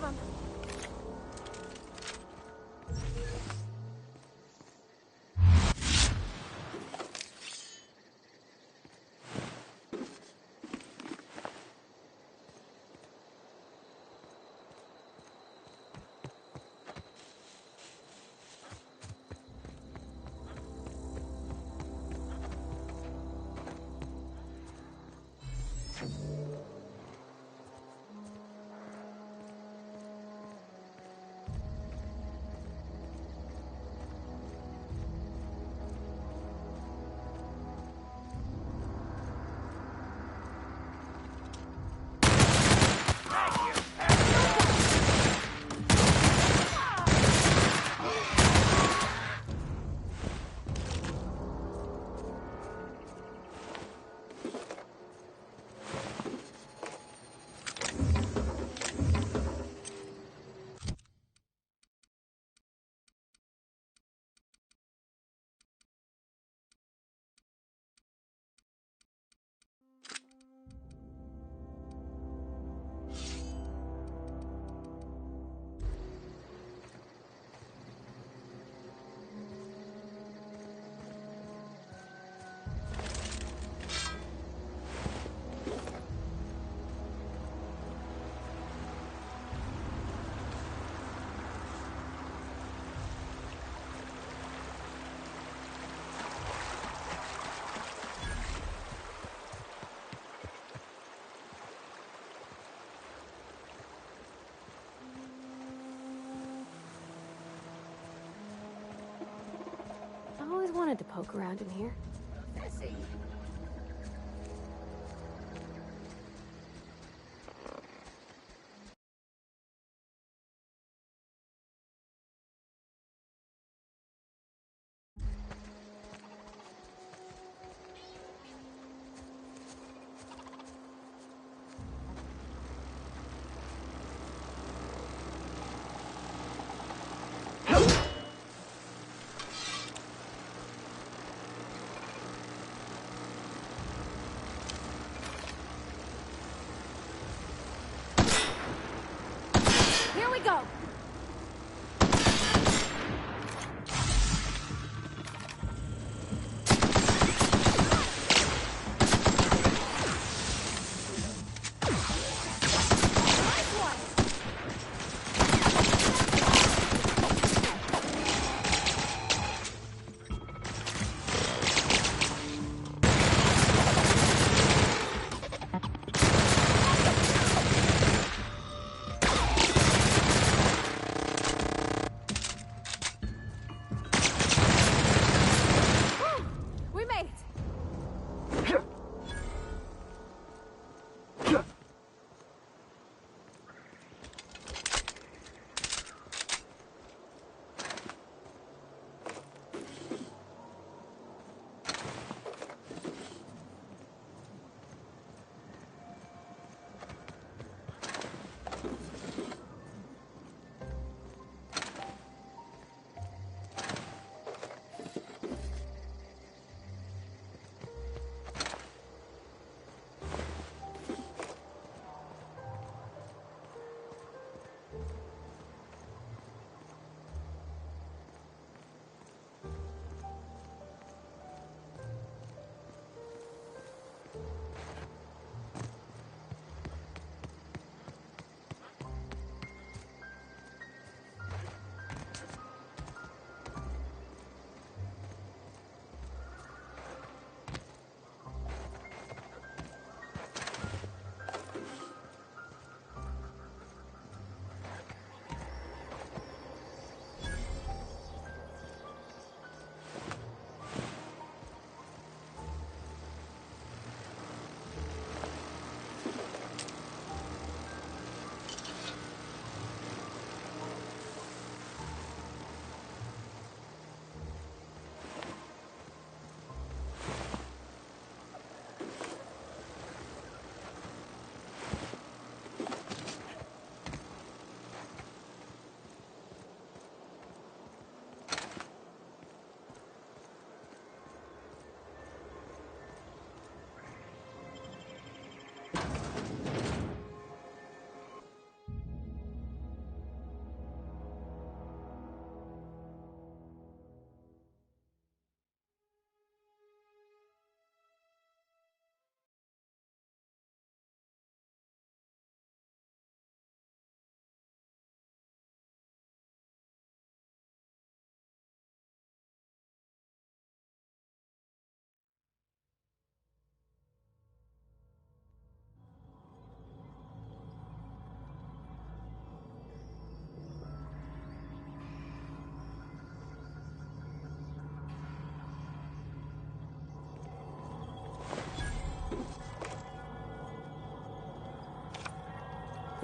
of them. I always wanted to poke around in here.
Professing.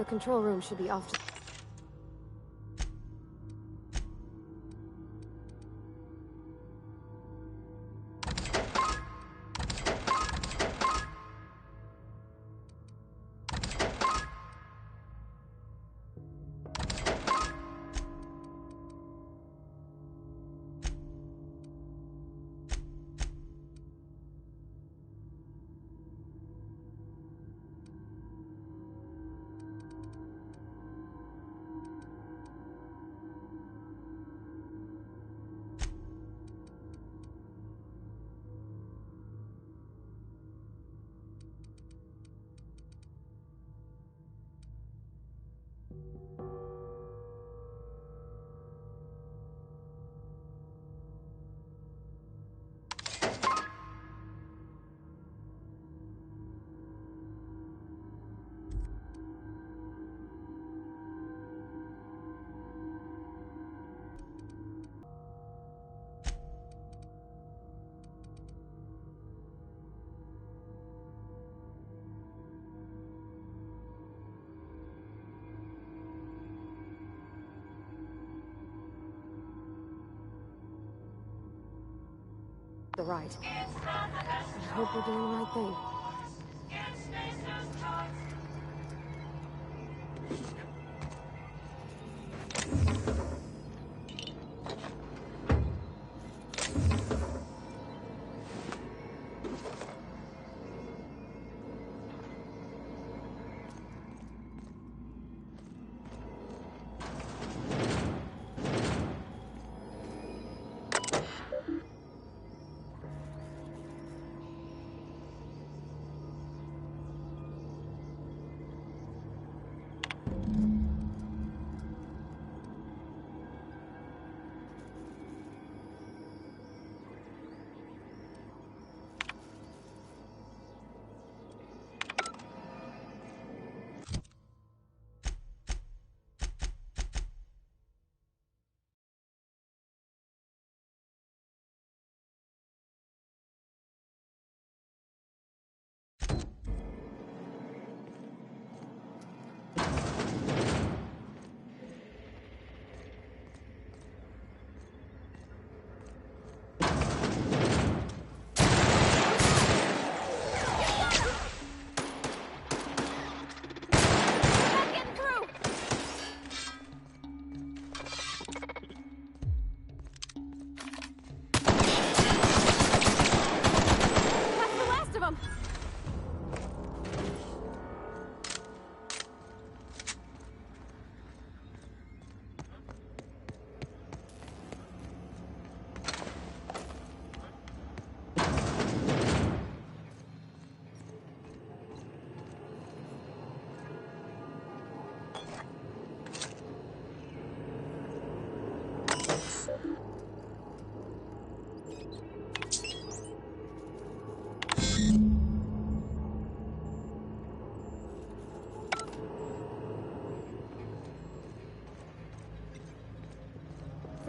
control room should be off to... the right. I hope we're doing the right thing.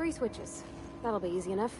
Three switches. That'll be easy enough.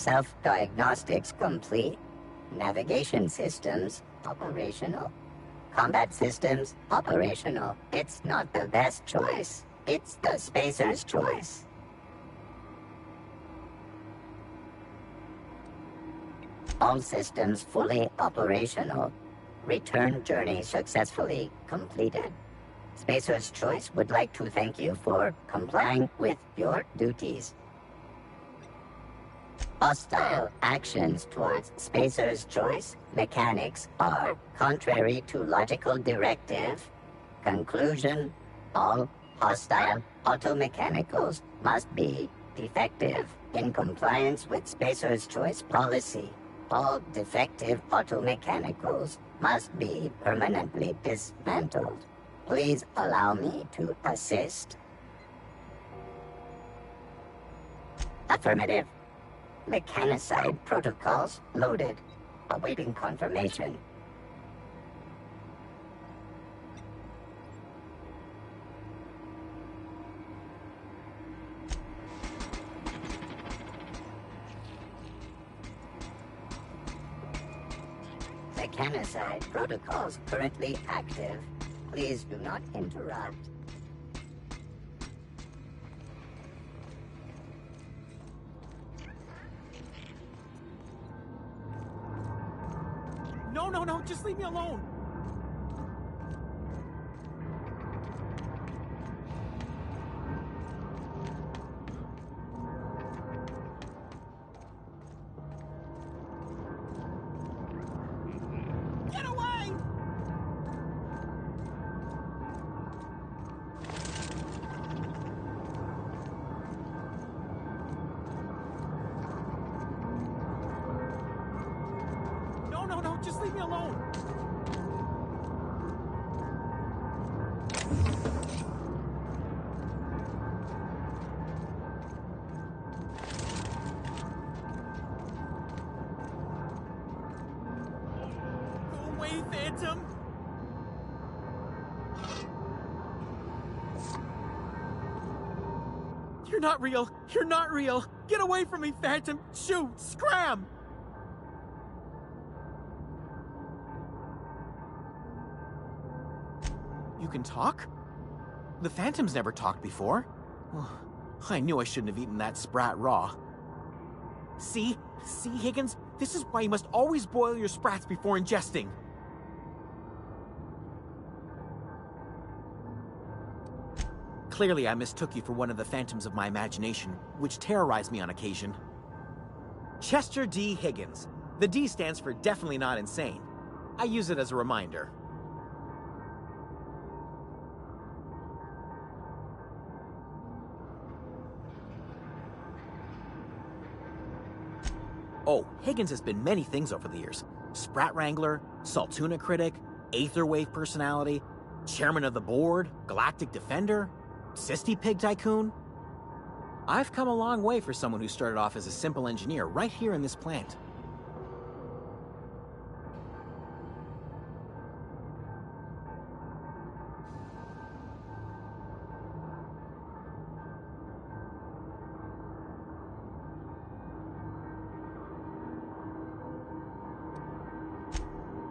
Self-diagnostics complete. Navigation systems operational. Combat systems operational. It's not the best choice. It's the Spacer's choice. All systems fully operational. Return journey successfully completed. Spacer's Choice would like to thank you for complying with your duties. Hostile actions towards Spacer's Choice mechanics are contrary to logical directive. Conclusion: all hostile automechanicals must be defective in compliance with Spacer's Choice policy. All defective automechanicals must be permanently dismantled. Please allow me to assist. Affirmative. Mechanicide protocols loaded. Awaiting confirmation. Mechanicide protocols currently active. Please do not interrupt.
No, just leave me alone. Get away! No, just leave me alone. Go away, Phantom! You're not real! You're not real! Get away from me, Phantom! Shoot! Scram! You can talk? The Phantom's never talked before. I knew I shouldn't have eaten that sprat raw. See, Higgins? This is why you must always boil your sprats before ingesting. Clearly, I mistook you for one of the phantoms of my imagination, which terrorized me on occasion. Chester D. Higgins. The D stands for definitely not insane. I use it as a reminder. Oh, Higgins has been many things over the years. Sprat Wrangler, Saltuna Critic, Aetherwave Personality, Chairman of the Board, Galactic Defender, Sisty Pig Tycoon. I've come a long way for someone who started off as a simple engineer right here in this plant.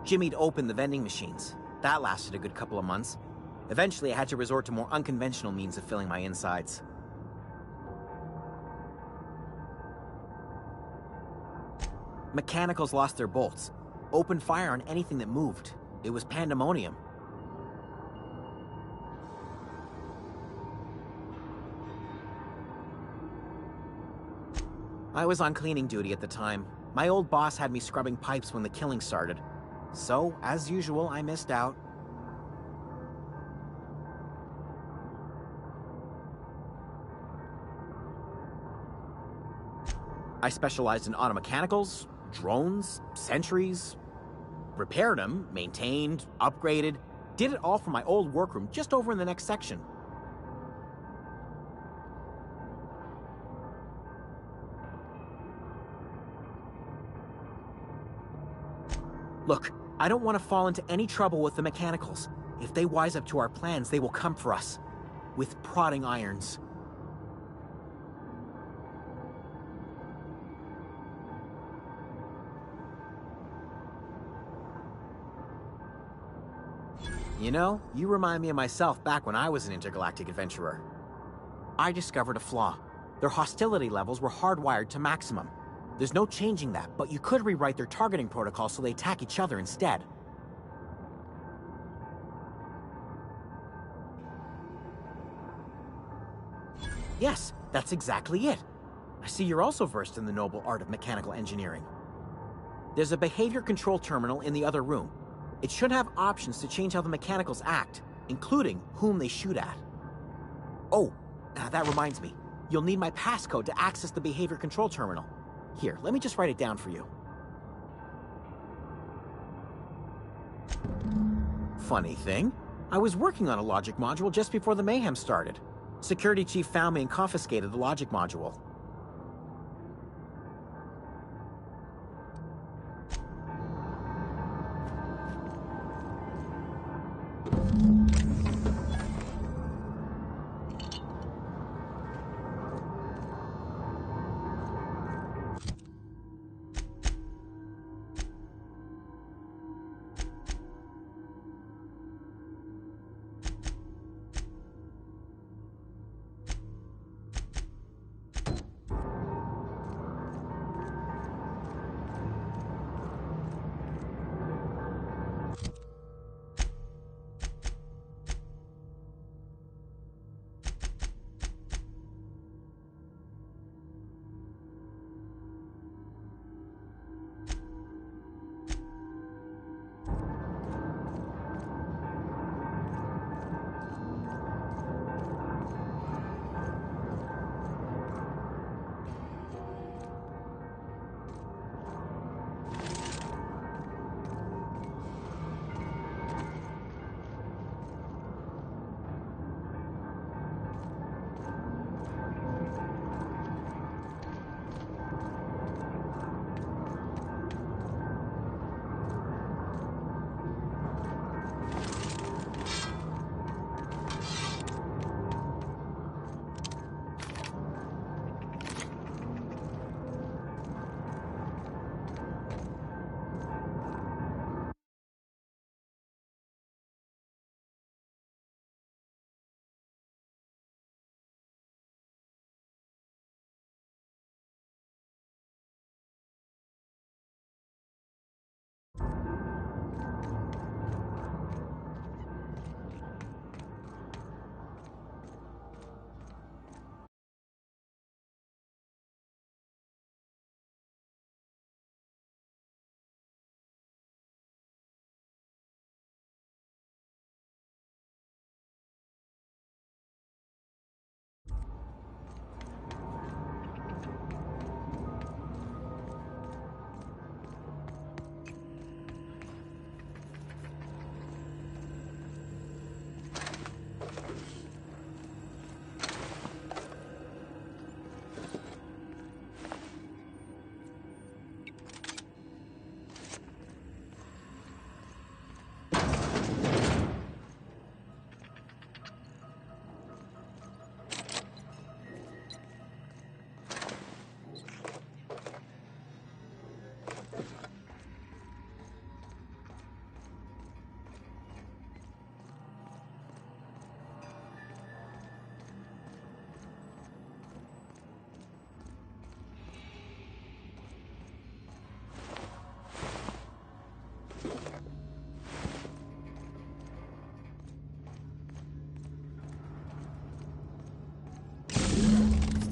Jimmy'd opened the vending machines. That lasted a good couple of months. Eventually, I had to resort to more unconventional means of filling my insides. Mechanicals lost their bolts. Opened fire on anything that moved. It was pandemonium. I was on cleaning duty at the time. My old boss had me scrubbing pipes when the killing started. So, as usual, I missed out. I specialized in automechanicals, drones, sentries. Repaired them, maintained, upgraded. Did it all from my old workroom just over in the next section. Look, I don't want to fall into any trouble with the mechanicals. If they wise up to our plans, they will come for us. With prodding irons. You know, you remind me of myself back when I was an intergalactic adventurer. I discovered a flaw. Their hostility levels were hardwired to maximum. There's no changing that, but you could rewrite their targeting protocol so they attack each other instead. Yes, that's exactly it. I see you're also versed in the noble art of mechanical engineering. There's a behavior control terminal in the other room. It should have options to change how the mechanicals act, including whom they shoot at. Oh, that reminds me. You'll need my passcode to access the behavior control terminal. Here, let me just write it down for you. Funny thing, I was working on a logic module just before the mayhem started. Security chief found me and confiscated the logic module.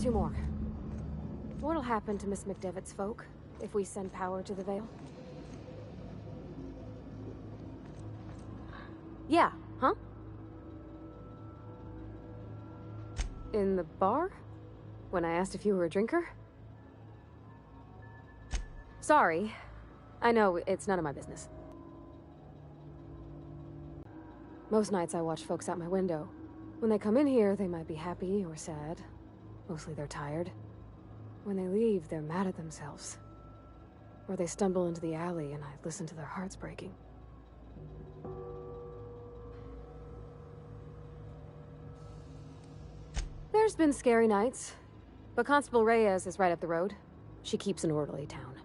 Two more. What'll happen to Miss McDevitt's folk if we send power to the Vale? Yeah, huh? In the bar? When I asked if you were a drinker? Sorry. I know, it's none of my business. Most nights I watch folks out my window. When they come in here, they might be happy or sad. Mostly they're tired. When they leave, they're mad at themselves. Or they stumble into the alley and I listen to their hearts breaking. There's been scary nights, but Constable Reyes is right up the road. She keeps an orderly town.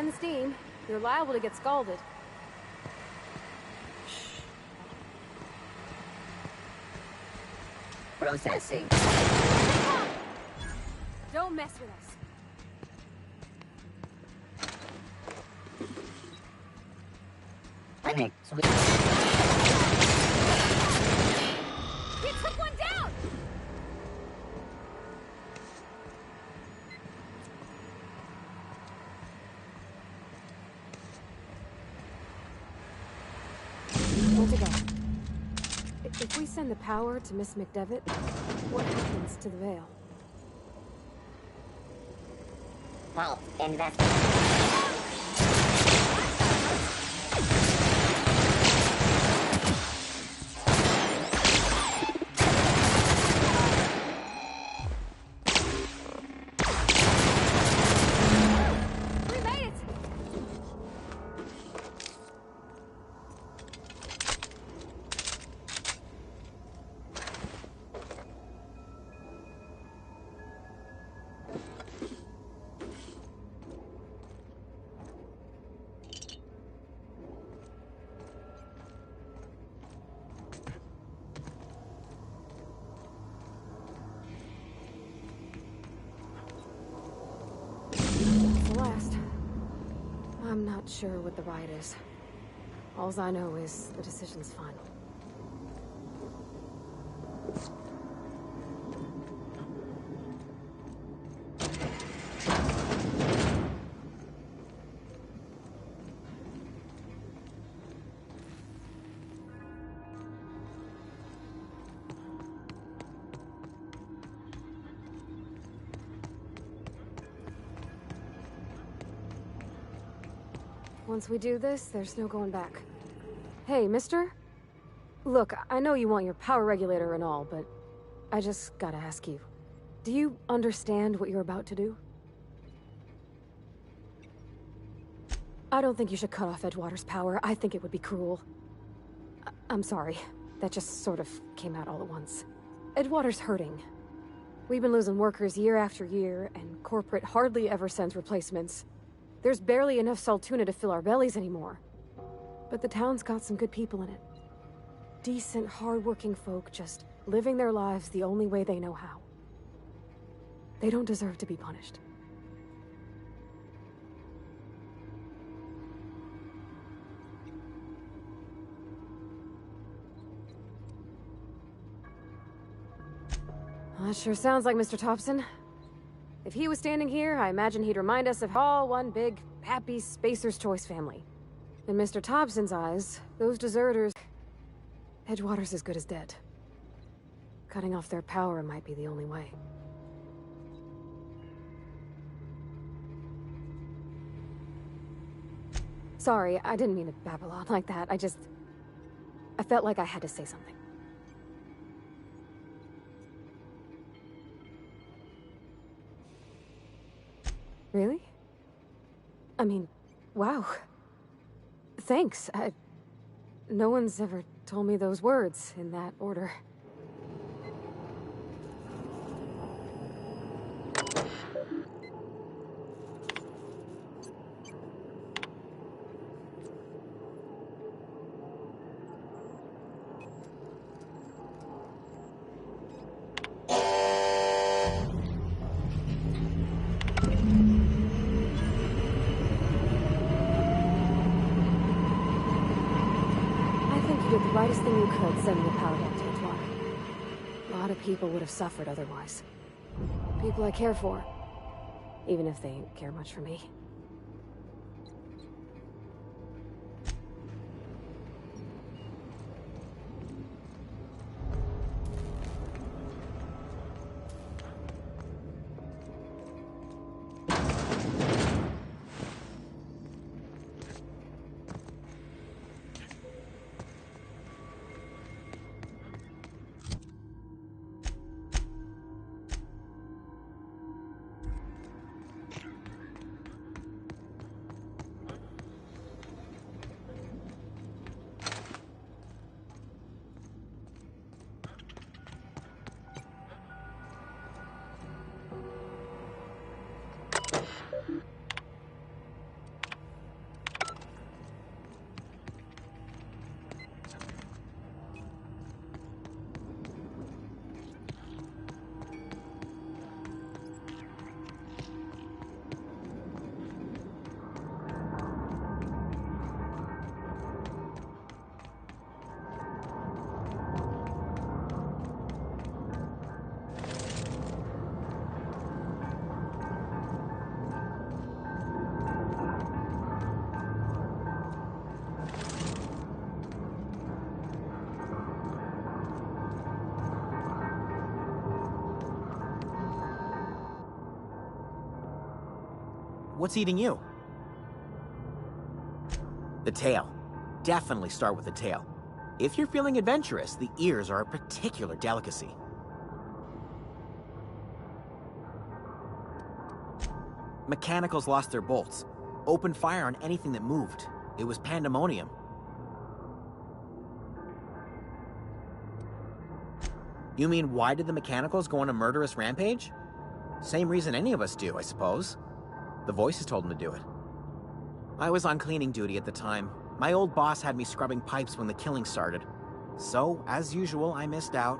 mind the steam. You're liable to get scalded.
Processing.
Don't mess with us.
Clinic.
You took one down! Where to go? If we send the power to Miss McDevitt, what happens to the veil?
Halt. Investigate.
We made it! Celeste. I'm not sure what the right is. Alls I know is the decision's final. Once we do this, there's no going back. Hey, mister? Look, I know you want your power regulator and all, but I just gotta ask you. Do you understand what you're about to do? I don't think you should cut off Edgewater's power. I think it would be cruel. I'm sorry. That just sort of came out all at once. Edgewater's hurting. We've been losing workers year after year, and corporate hardly ever sends replacements. There's barely enough Saltuna to fill our bellies anymore. But the town's got some good people in it. Decent, hard-working folk just living their lives the only way they know how. They don't deserve to be punished. Well, that sure sounds like Mr. Thompson. If he was standing here, I imagine he'd remind us of all one big, happy Spacer's Choice family. In Mr. Thompson's eyes, those deserters... Edgewater's as good as dead. Cutting off their power might be the only way. Sorry, I didn't mean to babble on like that. I felt like I had to say something. Really? I mean, wow. Thanks. No one's ever told me those words in that order. Brightest thing you could, sending the power back to Edgewater. A lot of people would have suffered otherwise. People I care for. Even if they ain't care much for me.
What's eating you? The tail. Definitely start with the tail. If you're feeling adventurous, the ears are a particular delicacy. Mechanicals lost their bolts. Opened fire on anything that moved. It was pandemonium. You mean, why did the Mechanicals go on a murderous rampage? Same reason any of us do, I suppose. The voices told them to do it. I was on cleaning duty at the time. My old boss had me scrubbing pipes when the killing started. So, as usual, I missed out.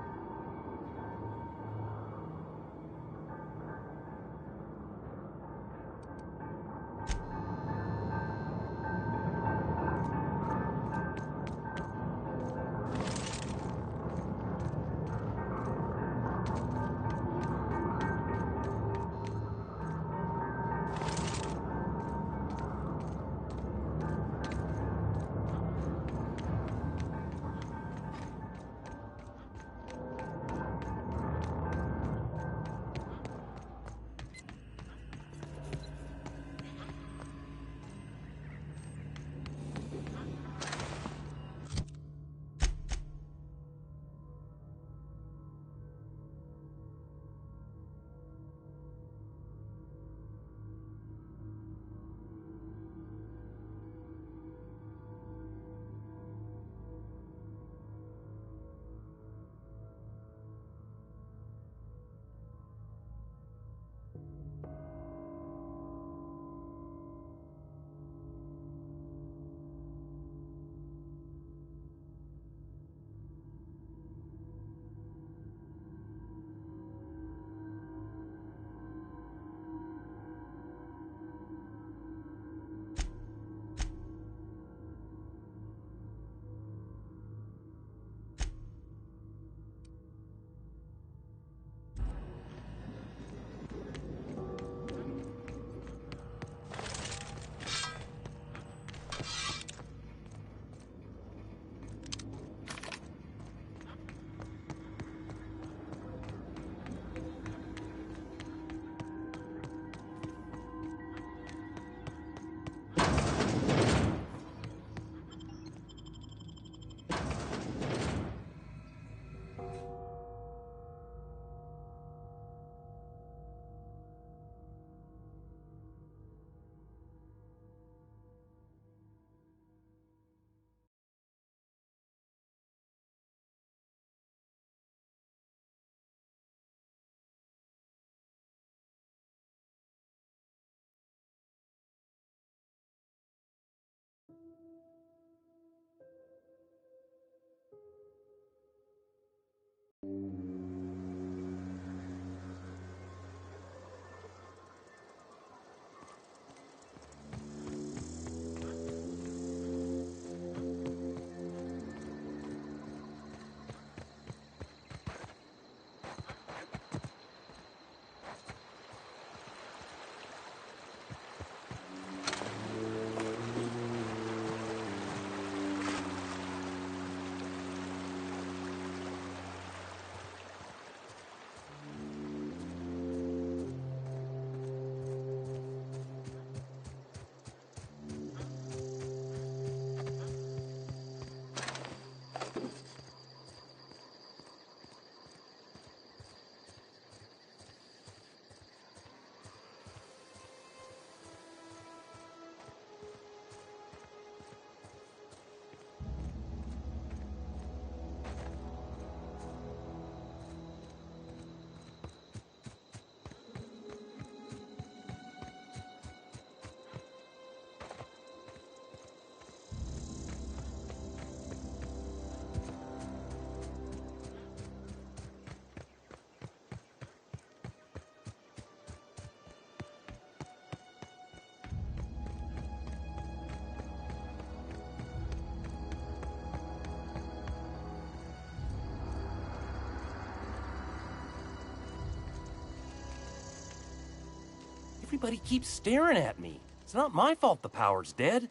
Everybody keeps staring at me. It's not my fault the power's dead.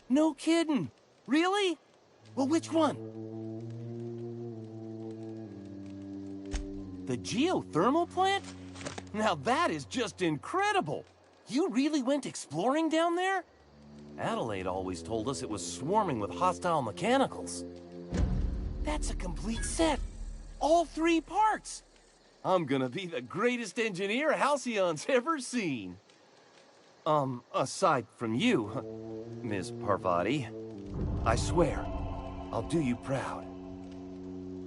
No kidding. Really? Well, which one? The geothermal plant? Now that is just incredible! You really went exploring down there? Adelaide always told us it was swarming with hostile mechanicals. That's a complete set! All 3 parts! I'm gonna be the greatest engineer Halcyon's ever seen! Aside from you, Ms. Parvati, I swear, I'll do you proud.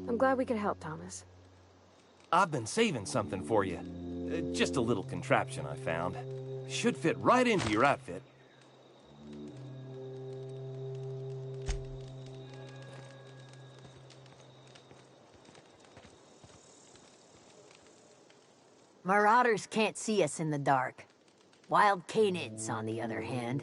I'm glad we could help, Thomas.
I've been saving something for you. Just a little contraption I found. Should fit right into your outfit.
Marauders can't see us in the dark. Wild canids, on the other hand.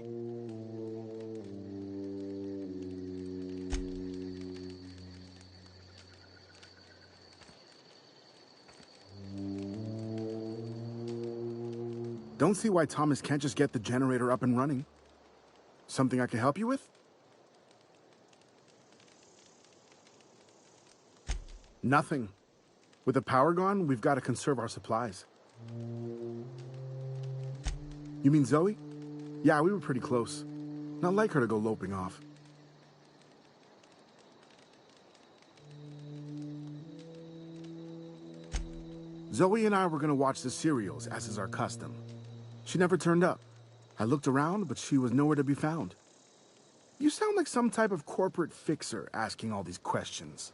Don't see why Thomas can't just get the generator up and running. Something I can help you with? Nothing. With the power gone, we've got to conserve our supplies. You mean Zoe? Yeah, we were pretty close. Not like her to go loping off. Zoe and I were gonna watch the serials, as is our custom. She never turned up. I looked around, but she was nowhere to be found. You sound like some type of corporate fixer asking all these questions.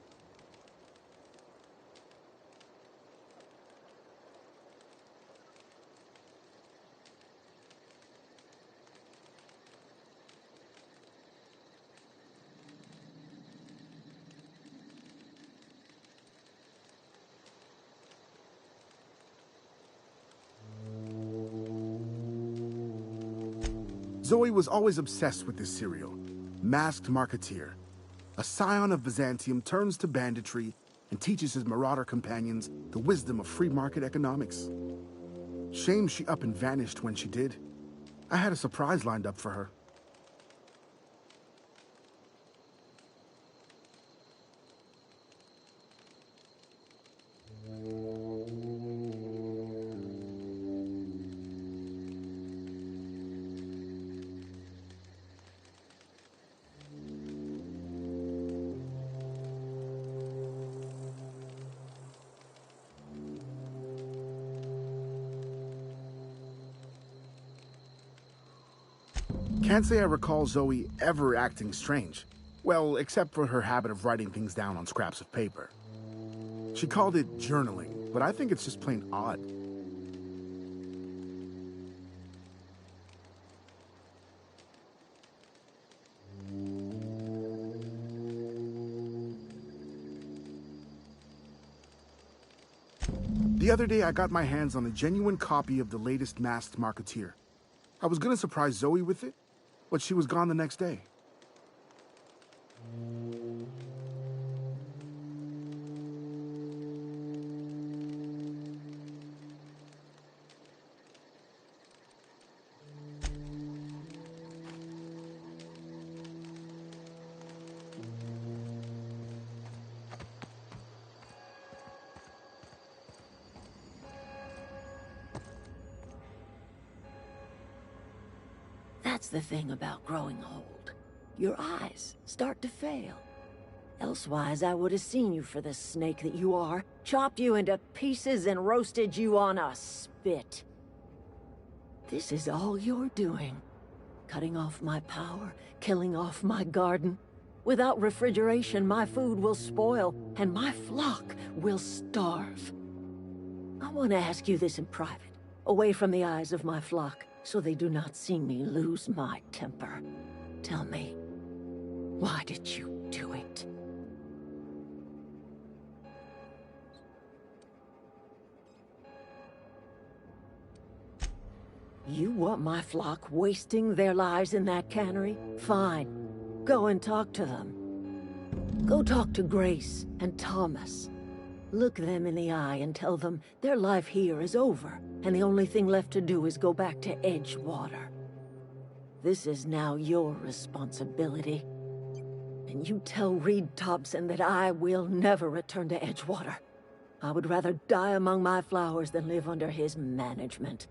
Zoe was always obsessed with this serial, Masked Marketeer. A scion of Byzantium turns to banditry and teaches his marauder companions the wisdom of free market economics. Shame she up and vanished when she did. I had a surprise lined up for her. Can't say I recall Zoe ever acting strange. Well, except for her habit of writing things down on scraps of paper. She called it journaling, but I think it's just plain odd. The other day, I got my hands on a genuine copy of the latest Masked Marketeer. I was gonna surprise Zoe with it, but she was gone the next day.
That's the thing about growing old. Your eyes start to fail. Elsewise, I would have seen you for the snake that you are, chopped you into pieces and roasted you on a spit. This is all you're doing. Cutting off my power, killing off my garden. Without refrigeration, my food will spoil, and my flock will starve. I want to ask you this in private, away from the eyes of my flock, so they do not see me lose my temper. Tell me, why did you do it? You want my flock wasting their lives in that cannery? Fine. Go and talk to them. Go talk to Grace and Thomas. Look them in the eye and tell them their life here is over, and the only thing left to do is go back to Edgewater. This is now your responsibility. And you tell Reed Thompson that I will never return to Edgewater. I would rather die among my flowers than live under his management.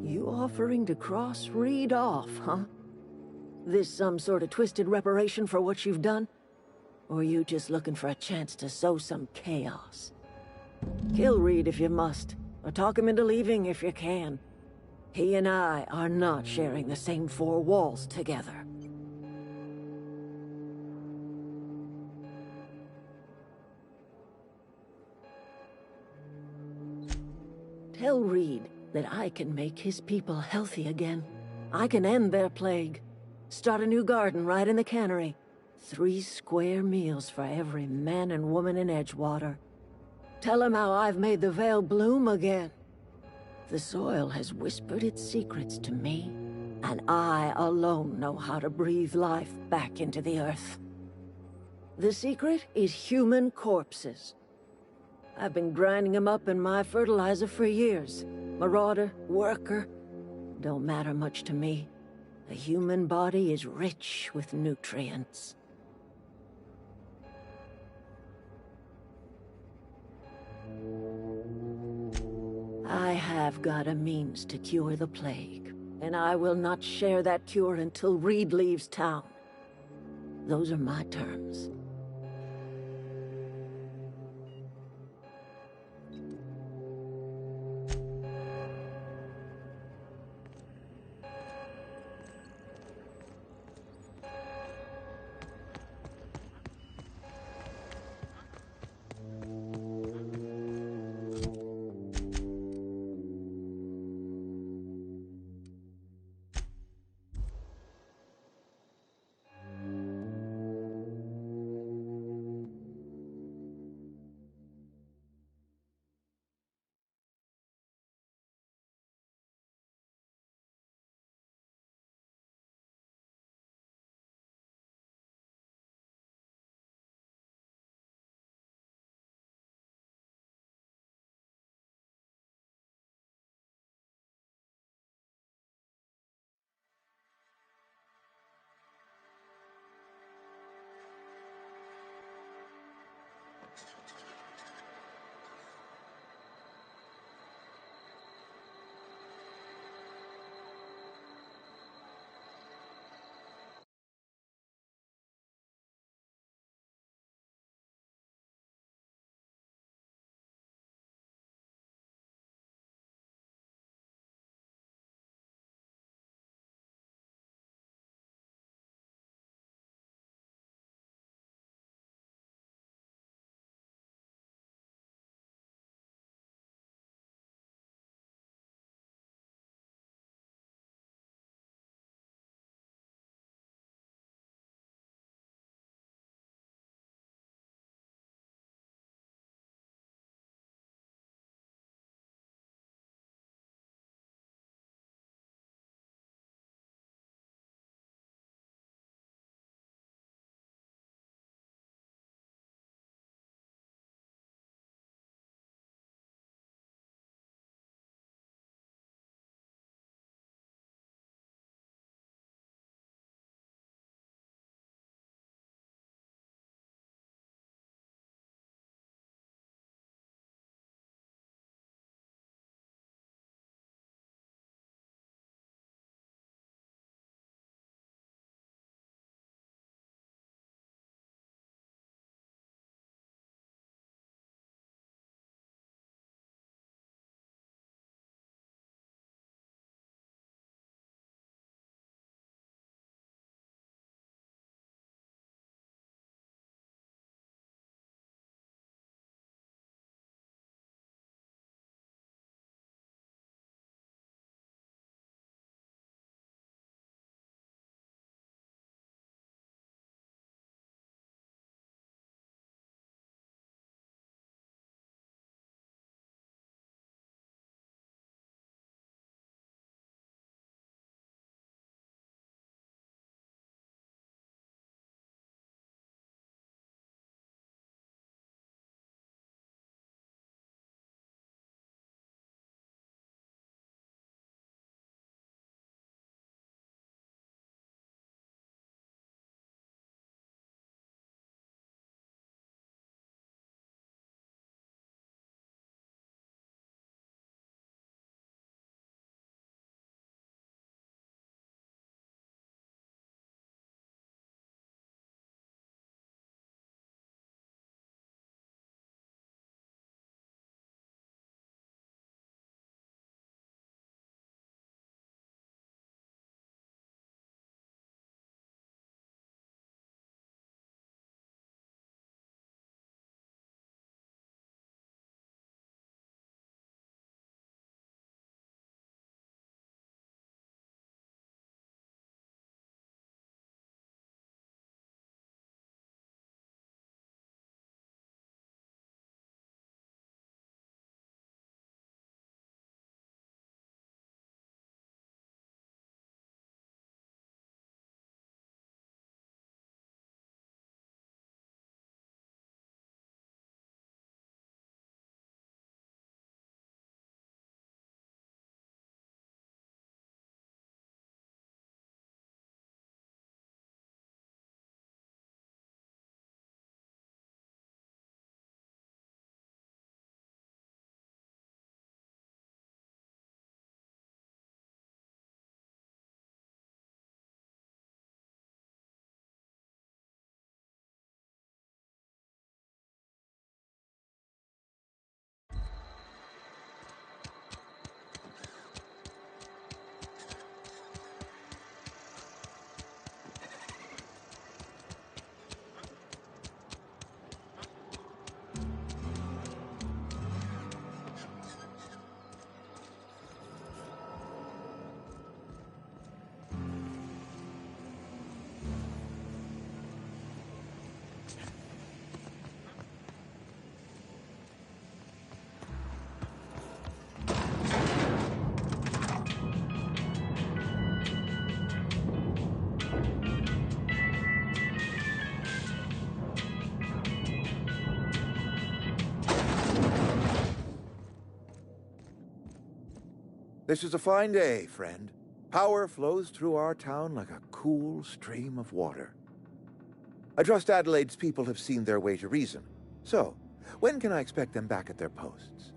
You offering to cross Reed off, huh? This some sort of twisted reparation for what you've done? Or you just looking for a chance to sow some chaos? Kill Reed if you must, or talk him into leaving if you can. He and I are not sharing the same four walls together. Tell Reed that I can make his people healthy again. I can end their plague. Start a new garden right in the cannery. 3 square meals for every man and woman in Edgewater. Tell him how I've made the Vale bloom again. The soil has whispered its secrets to me, and I alone know how to breathe life back into the earth. The secret is human corpses. I've been grinding them up in my fertilizer for years. Marauder, worker, don't matter much to me. The human body is rich with nutrients. I have got a means to cure the plague, and I will not share that cure until Reed leaves town. Those are my terms.
This is a fine day, friend. Power flows through our town like a cool stream of water. I trust Adelaide's people have seen their way to reason. So, when can I expect them back at their posts?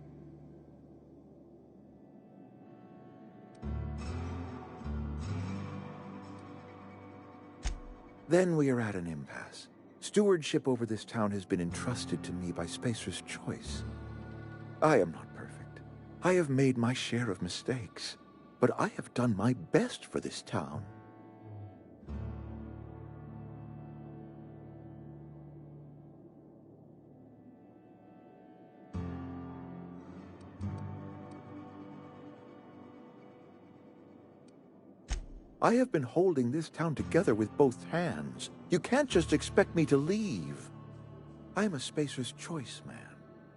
Then we are at an impasse. Stewardship over this town has been entrusted to me by Spacer's Choice. I am not perfect. I have made my share of mistakes, but I have done my best for this town. I have been holding this town together with both hands. You can't just expect me to leave. I am a Spacer's Choice man.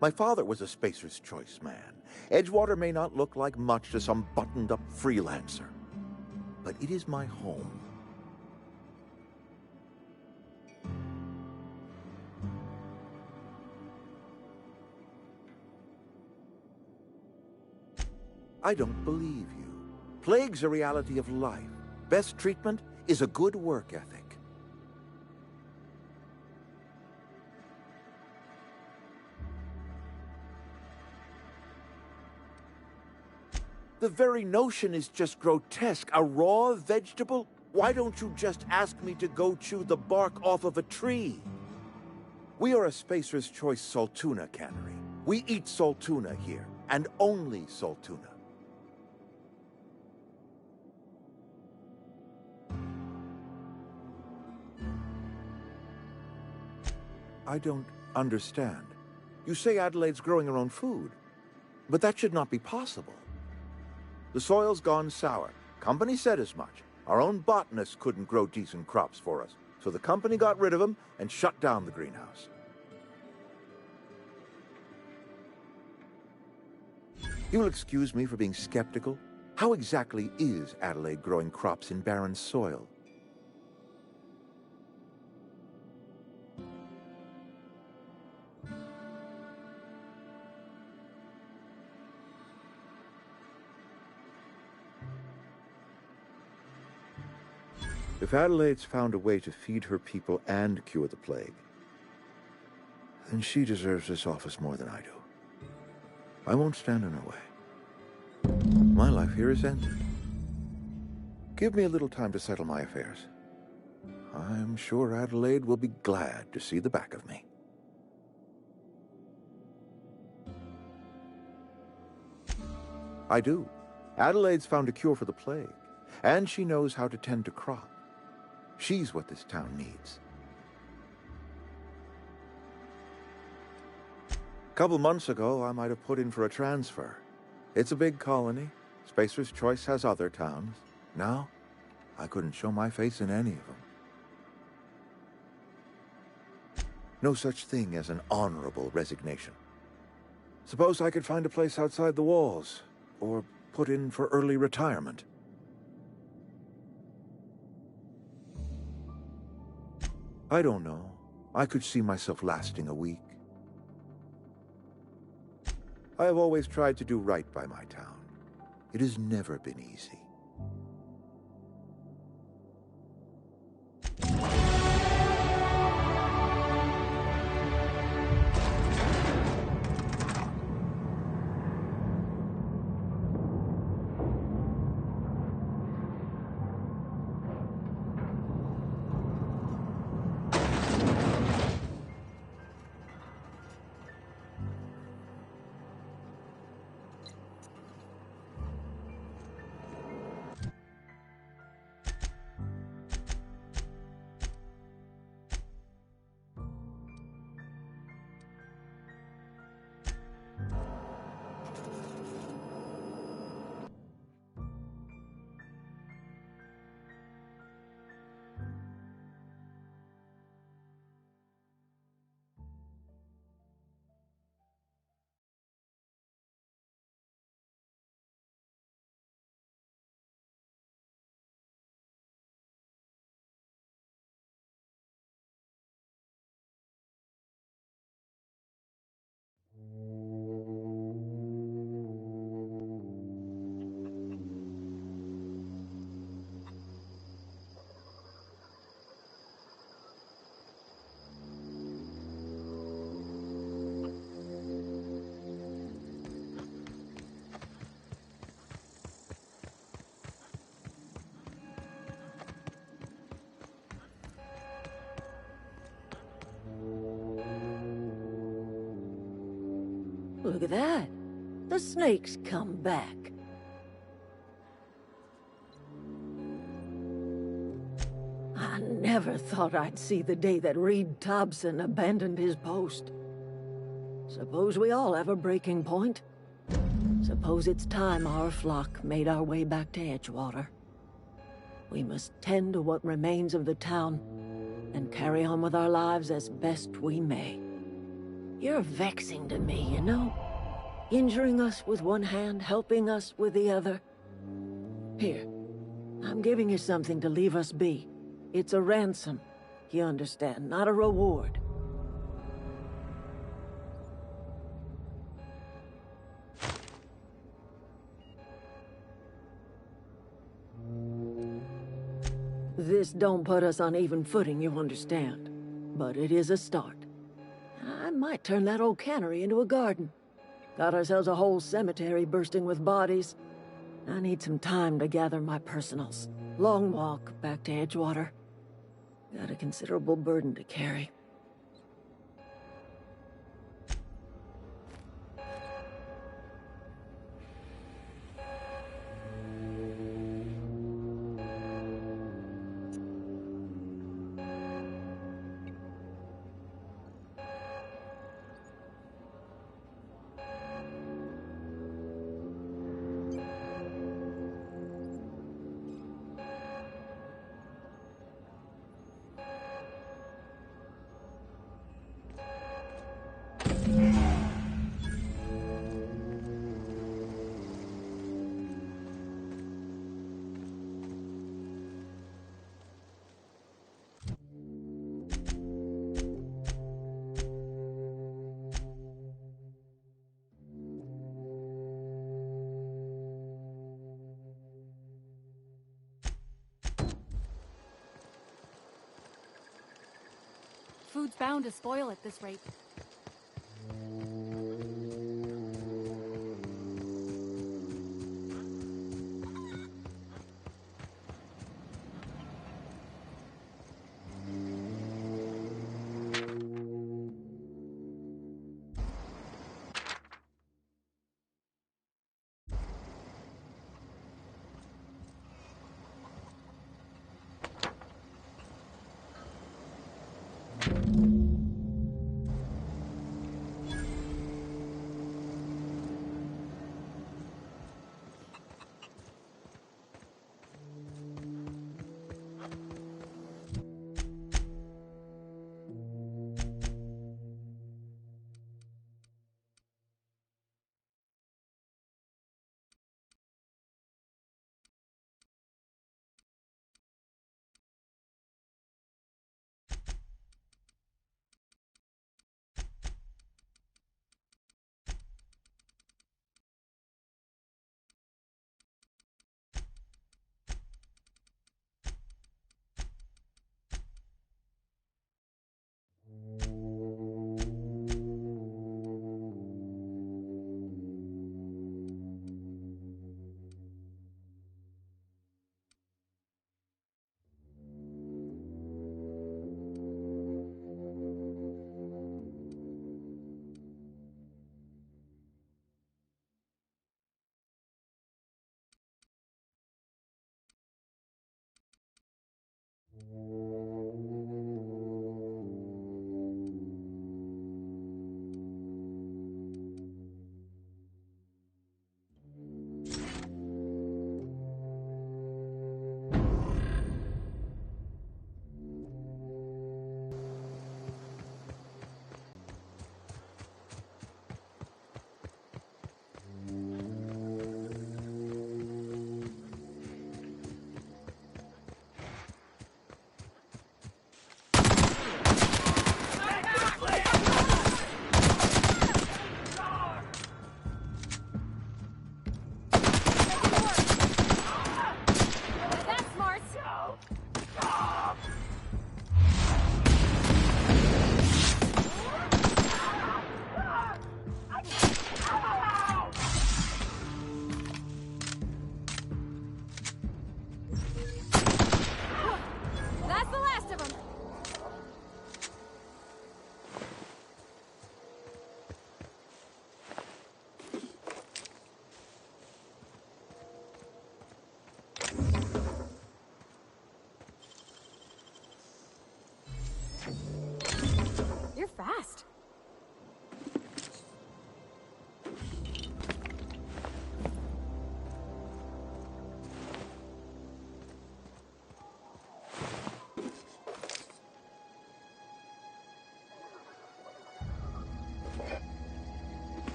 My father was a Spacer's Choice man. Edgewater may not look like much to some buttoned-up freelancer, but it is my home. I don't believe you. Plague's a reality of life. Best treatment is a good work ethic. The very notion is just grotesque. A raw vegetable? Why don't you just ask me to go chew the bark off of a tree? We are a Spacer's Choice Saltuna cannery. We eat saltuna here, and only saltuna. I don't understand. You say Adelaide's growing her own food, but that should not be possible. The soil's gone sour. Company said as much. Our own botanists couldn't grow decent crops for us, so the company got rid of them and shut down the greenhouse. You'll excuse me for being skeptical. How exactly is Adelaide growing crops in barren soil? If Adelaide's found a way to feed her people and cure the plague, then she deserves this office more than I do. I won't stand in her way. My life here is ended. Give me a little time to settle my affairs. I'm sure Adelaide will be glad to see the back of me. I do. Adelaide's found a cure for the plague, and she knows how to tend to crops. She's what this town needs. A couple months ago, I might have put in for a transfer. It's a big colony. Spacer's Choice has other towns. Now, I couldn't show my face in any of them. No such thing as an honorable resignation. Suppose I could find a place outside the walls, or put in for early retirement. I don't know. I could see myself lasting a week. I have always tried to do right by my town. It has never been easy.
Look at that. The snake's come back. I never thought I'd see the day that Reed Thompson abandoned his post. Suppose we all have a breaking point. Suppose it's time our flock made our way back to Edgewater. We must tend to what remains of the town and carry on with our lives as best we may. You're vexing to me, you know? Injuring us with one hand, helping us with the other. Here, I'm giving you something to leave us be. It's a ransom, you understand, not a reward. This don't put us on even footing, you understand. But it is a start. I might turn that old cannery into a garden. Got ourselves a whole cemetery bursting with bodies. I need some time to gather my personals. Long walk back to Edgewater. Got a considerable burden to carry.
Food's bound to spoil at this rate.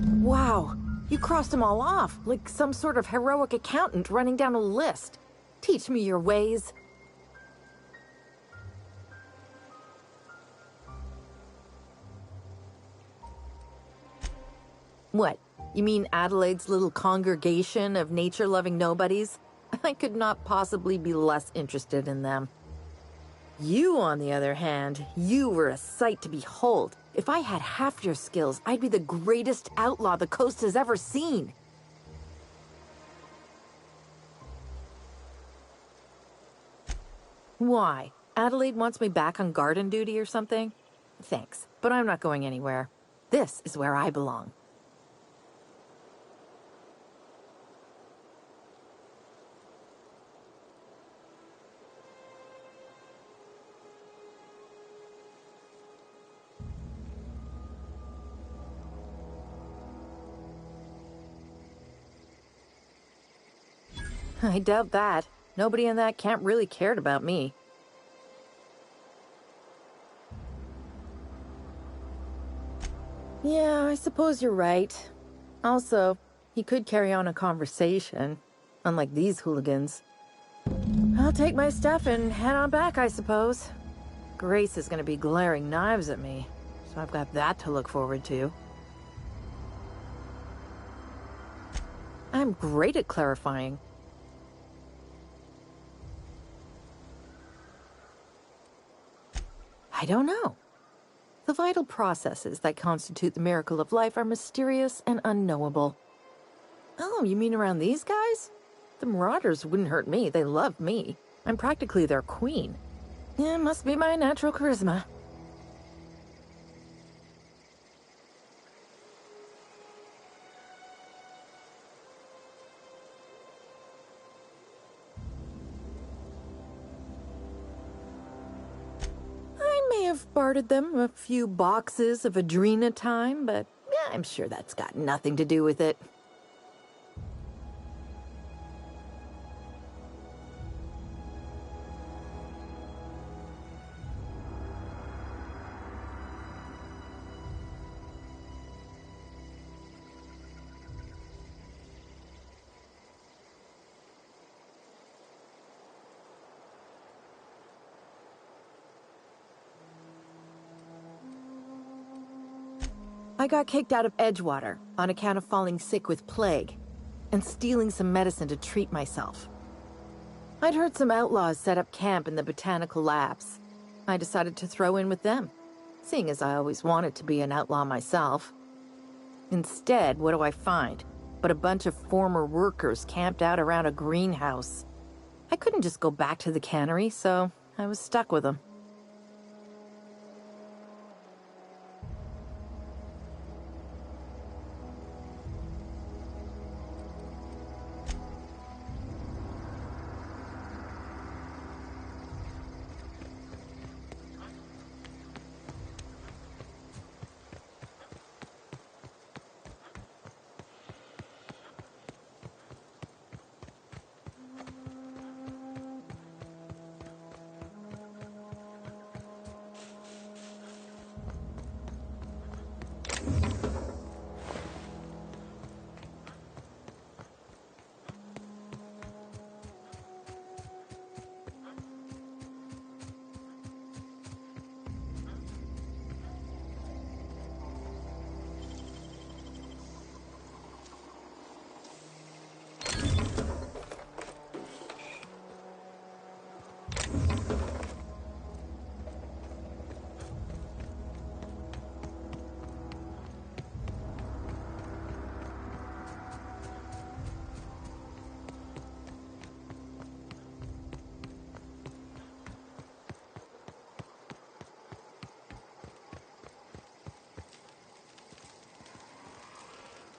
Wow, you crossed them all off, like some sort of heroic accountant running down a list. Teach me your ways. What? You mean Adelaide's little congregation of nature-loving nobodies? I could not possibly be less interested in them. You, on the other hand, you were a sight to behold. If I had half your skills, I'd be the greatest outlaw the coast has ever seen. Why? Adelaide wants me back on garden duty or something? Thanks, but I'm not going anywhere. This is where I belong. I doubt that. Nobody in that camp really cared about me. Yeah, I suppose you're right. Also, he could carry on a conversation, unlike these hooligans. I'll take my stuff and head on back, I suppose. Grace is gonna be glaring knives at me, so I've got that to look forward to. I'm great at clarifying. I don't know. The vital processes that constitute the miracle of life are mysterious and unknowable. Oh, you mean around these guys? The Marauders wouldn't hurt me. They love me. I'm practically their queen. Yeah, must be my natural charisma. I've bartered them a few boxes of Adrena time, but yeah, I'm sure that's got nothing to do with it. I got kicked out of Edgewater on account of falling sick with plague and stealing some medicine to treat myself. I'd heard some outlaws set up camp in the botanical labs. I decided to throw in with them, seeing as I always wanted to be an outlaw myself. Instead, what do I find? But a bunch of former workers camped out around a greenhouse. I couldn't just go back to the cannery, so I was stuck with them.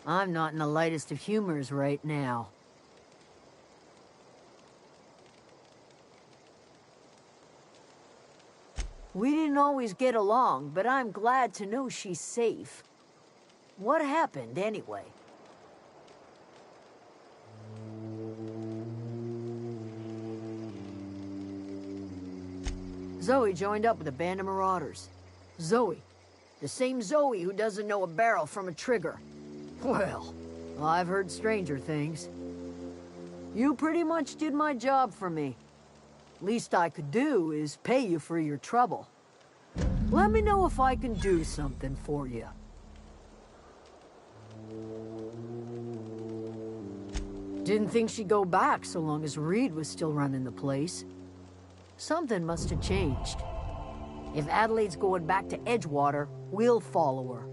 I'm not in the lightest of humors right now. We didn't always get along, but I'm glad to know she's safe. What happened, anyway? Zoe joined up with a band of marauders. Zoe. The same Zoe who doesn't know a barrel from a trigger. Well, I've heard stranger things. You pretty much did my job for me. Least I could do is pay you for your trouble. Let me know if I can do something for you. Didn't think she'd go back so long as Reed was still running the place. Something must have changed. If Adelaide's going back to Edgewater, we'll follow her.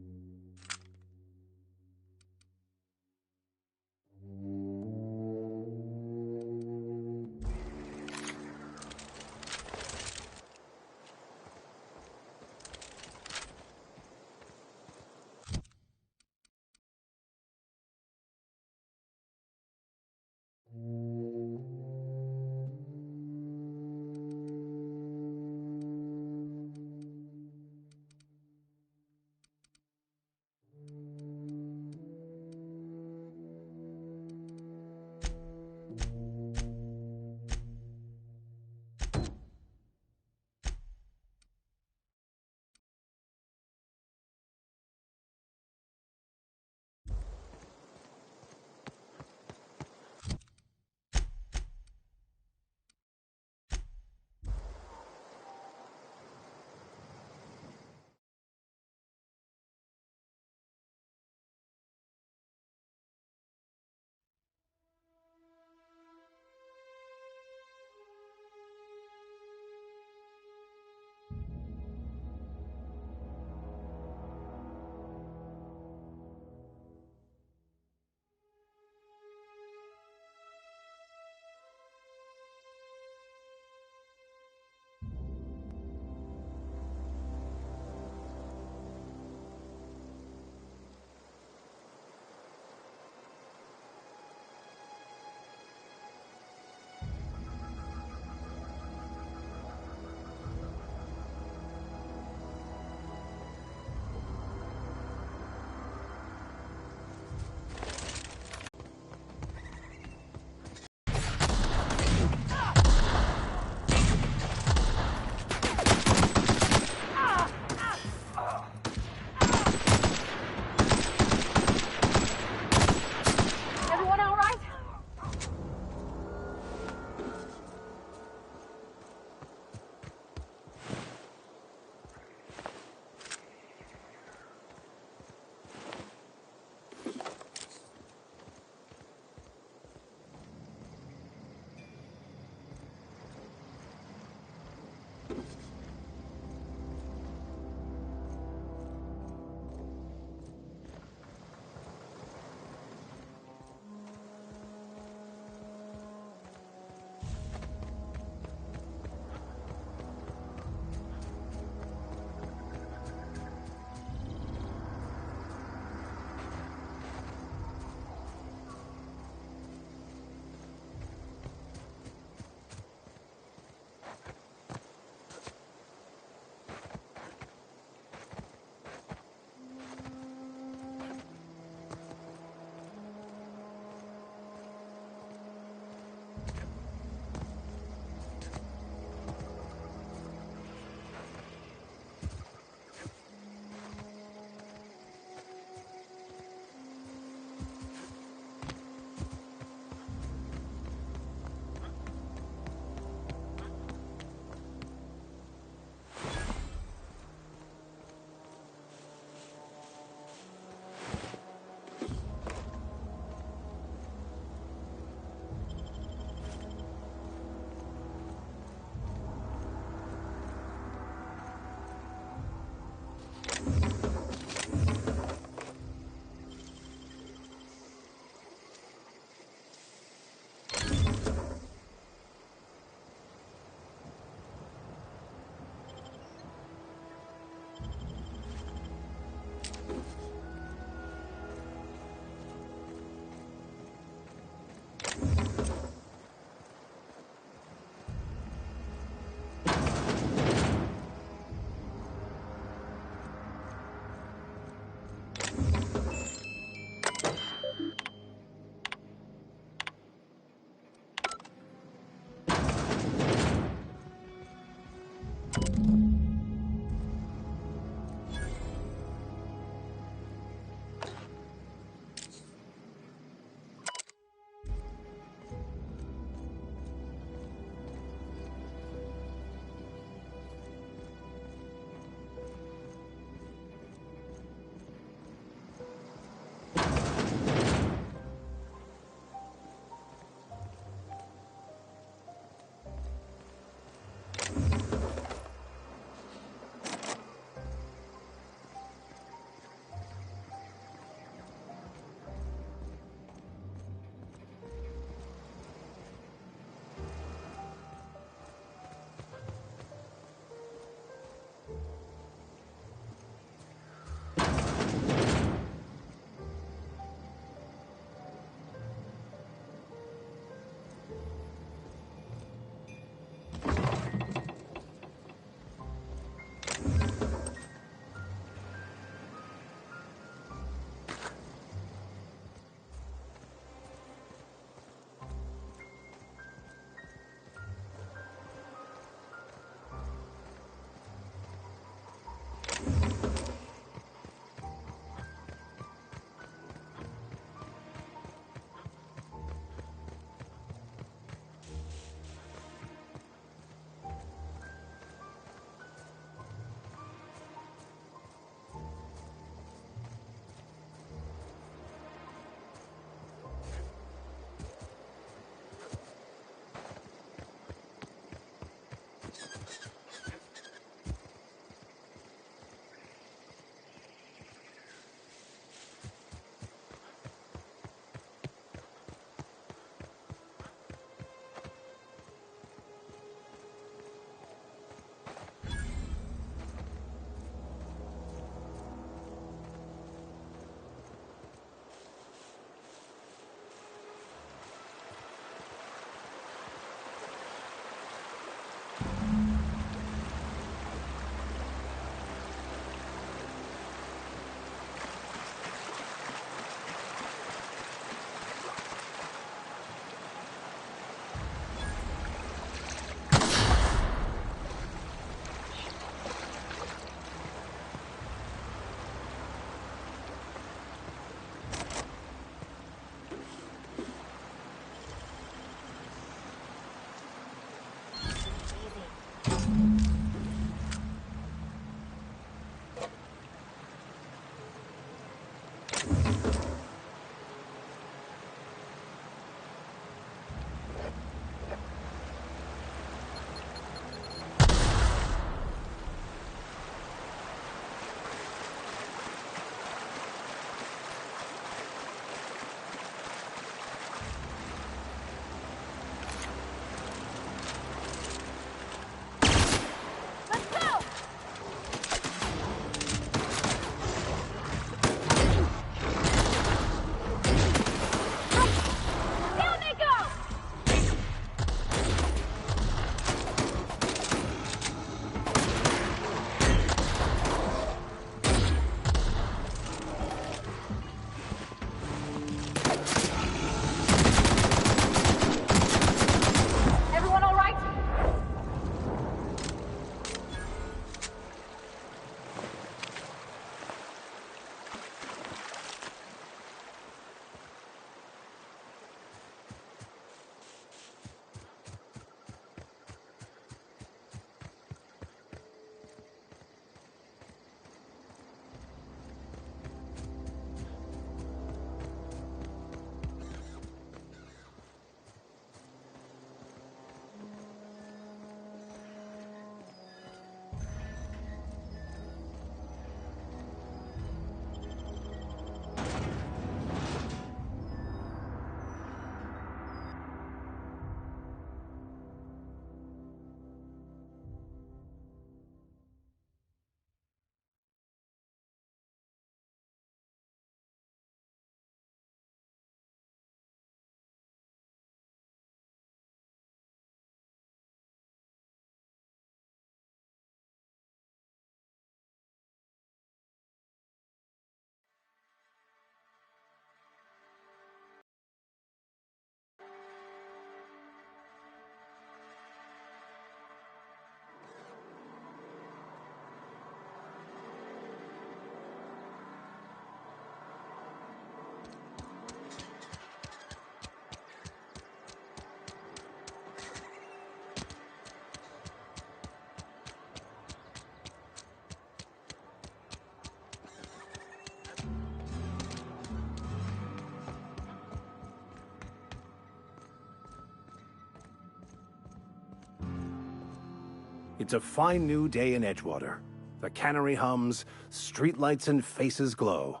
It's a fine new day in Edgewater. The cannery hums, streetlights and faces glow.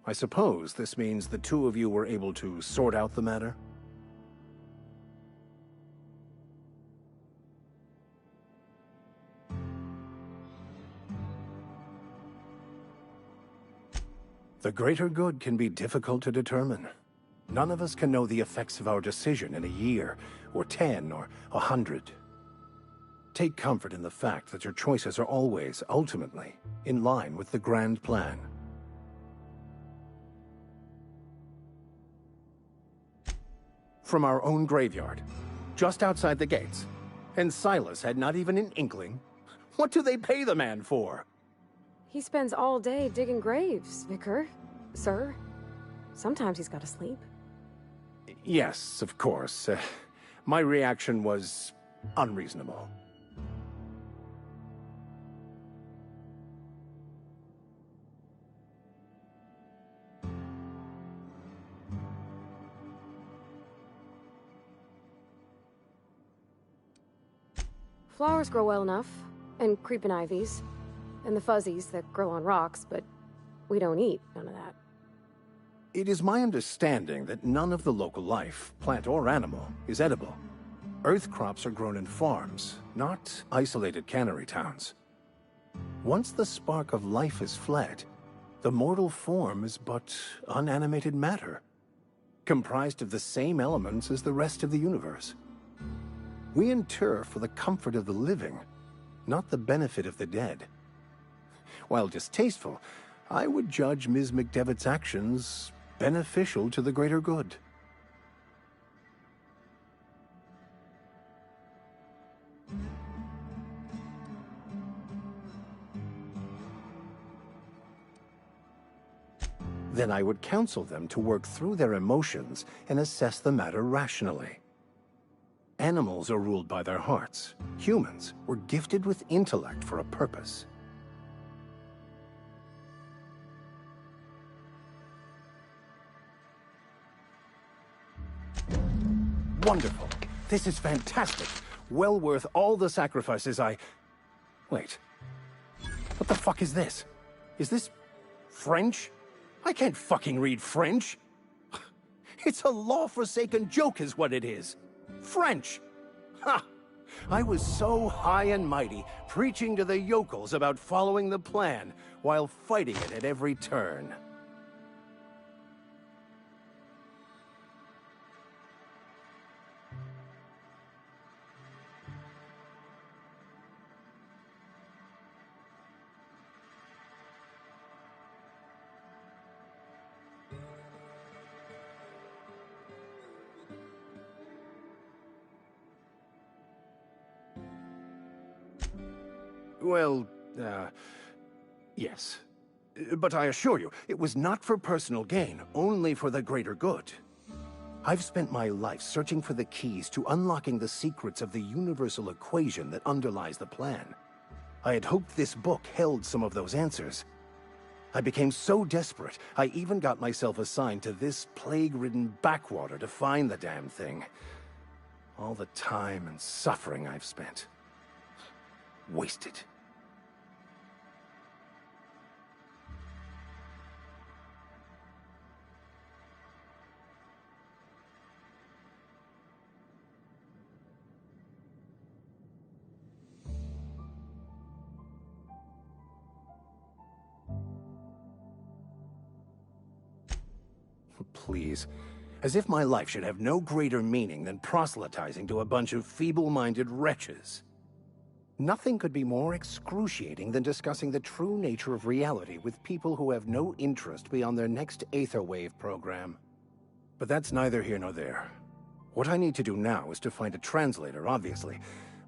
I suppose this means the two of you were able to sort out the matter? The greater good can be difficult to determine. None of us can know the effects of our decision in a year, or 10, or 100. Take comfort in the fact that your choices are always, ultimately, in line with the grand plan. From our own graveyard, just outside the gates. And Silas had not even an inkling. What do they pay the man for?
He spends all day digging graves, Vicar. Sir. Sometimes he's got to sleep.
Yes, of course. My reaction was unreasonable.
Flowers grow well enough, and creeping ivies, and the fuzzies that grow on rocks, but we don't eat none of that.
It is my understanding that none of the local life, plant or animal, is edible. Earth crops are grown in farms, not isolated cannery towns. Once the spark of life is fled, the mortal form is but unanimated matter, comprised of the same elements as the rest of the universe. We inter for the comfort of the living, not the benefit of the dead. While distasteful, I would judge Ms. McDevitt's actions beneficial to the greater good. Then I would counsel them to work through their emotions and assess the matter rationally. Animals are ruled by their hearts. Humans were gifted with intellect for a purpose. Wonderful. This is fantastic. Well worth all the sacrifices I... Wait. What the fuck is this? Is this French? I can't fucking read French. It's a law-forsaken joke is what it is. French! Ha! I was so high and mighty, preaching to the yokels about following the plan, while fighting it at every turn. Well, yes. But I assure you, it was not for personal gain, only for the greater good. I've spent my life searching for the keys to unlocking the secrets of the universal equation that underlies the plan. I had hoped this book held some of those answers. I became so desperate, I even got myself assigned to this plague-ridden backwater to find the damn thing. All the time and suffering I've spent. Wasted. Please. As if my life should have no greater meaning than proselytizing to a bunch of feeble-minded wretches. Nothing could be more excruciating than discussing the true nature of reality with people who have no interest beyond their next Aetherwave program. But that's neither here nor there. What I need to do now is to find a translator, obviously.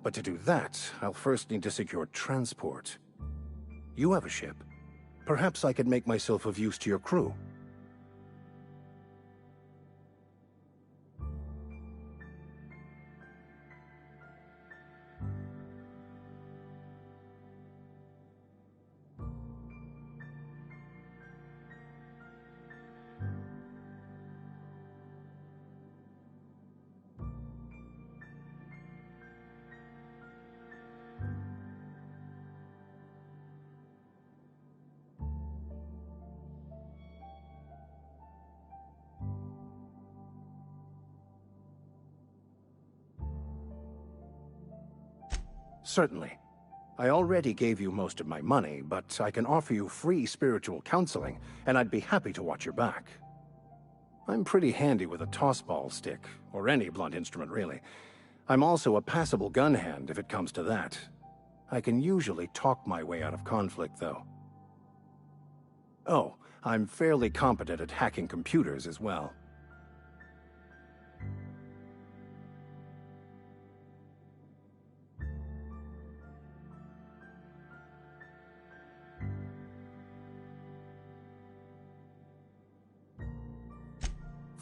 But to do that, I'll first need to secure transport. You have a ship. Perhaps I could make myself of use to your crew. Certainly. I already gave you most of my money, but I can offer you free spiritual counseling, and I'd be happy to watch your back. I'm pretty handy with a tossball stick, or any blunt instrument, really. I'm also a passable gun hand, if it comes to that. I can usually talk my way out of conflict, though. Oh, I'm fairly competent at hacking computers as well.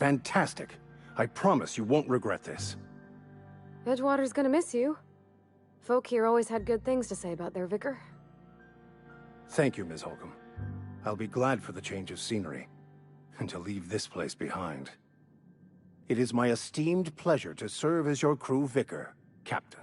Fantastic. I promise you won't regret this.
Edgewater's gonna miss you. Folk here always had good things to say about their vicar.
Thank you, Ms. Holcomb. I'll be glad for the change of scenery, and to leave this place behind. It is my esteemed pleasure to serve as your crew vicar, Captain.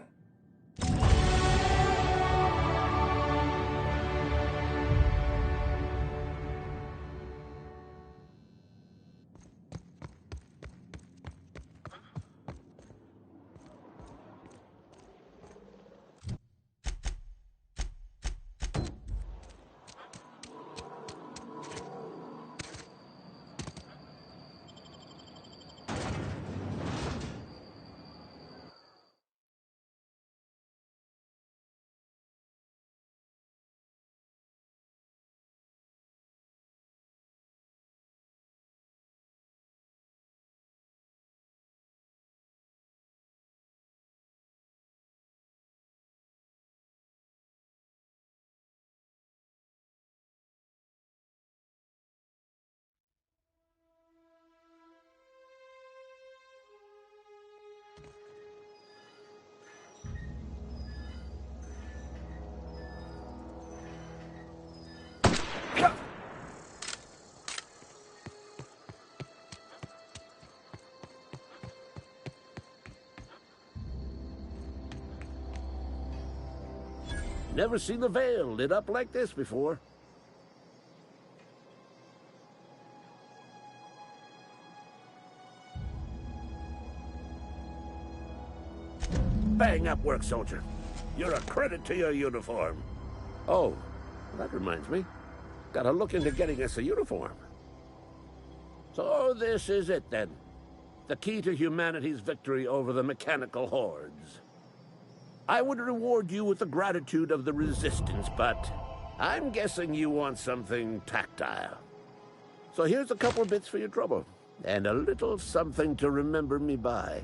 Never seen the Vale lit up like this before. Bang up work, soldier. You're a credit to your uniform. Oh, that reminds me. Gotta look into getting us a uniform. So this is it, then. The key to humanity's victory over the mechanical hordes. I would reward you with the gratitude of the Resistance, but I'm guessing you want something tactile. So here's a couple of bits for your trouble, and a little something to remember me by.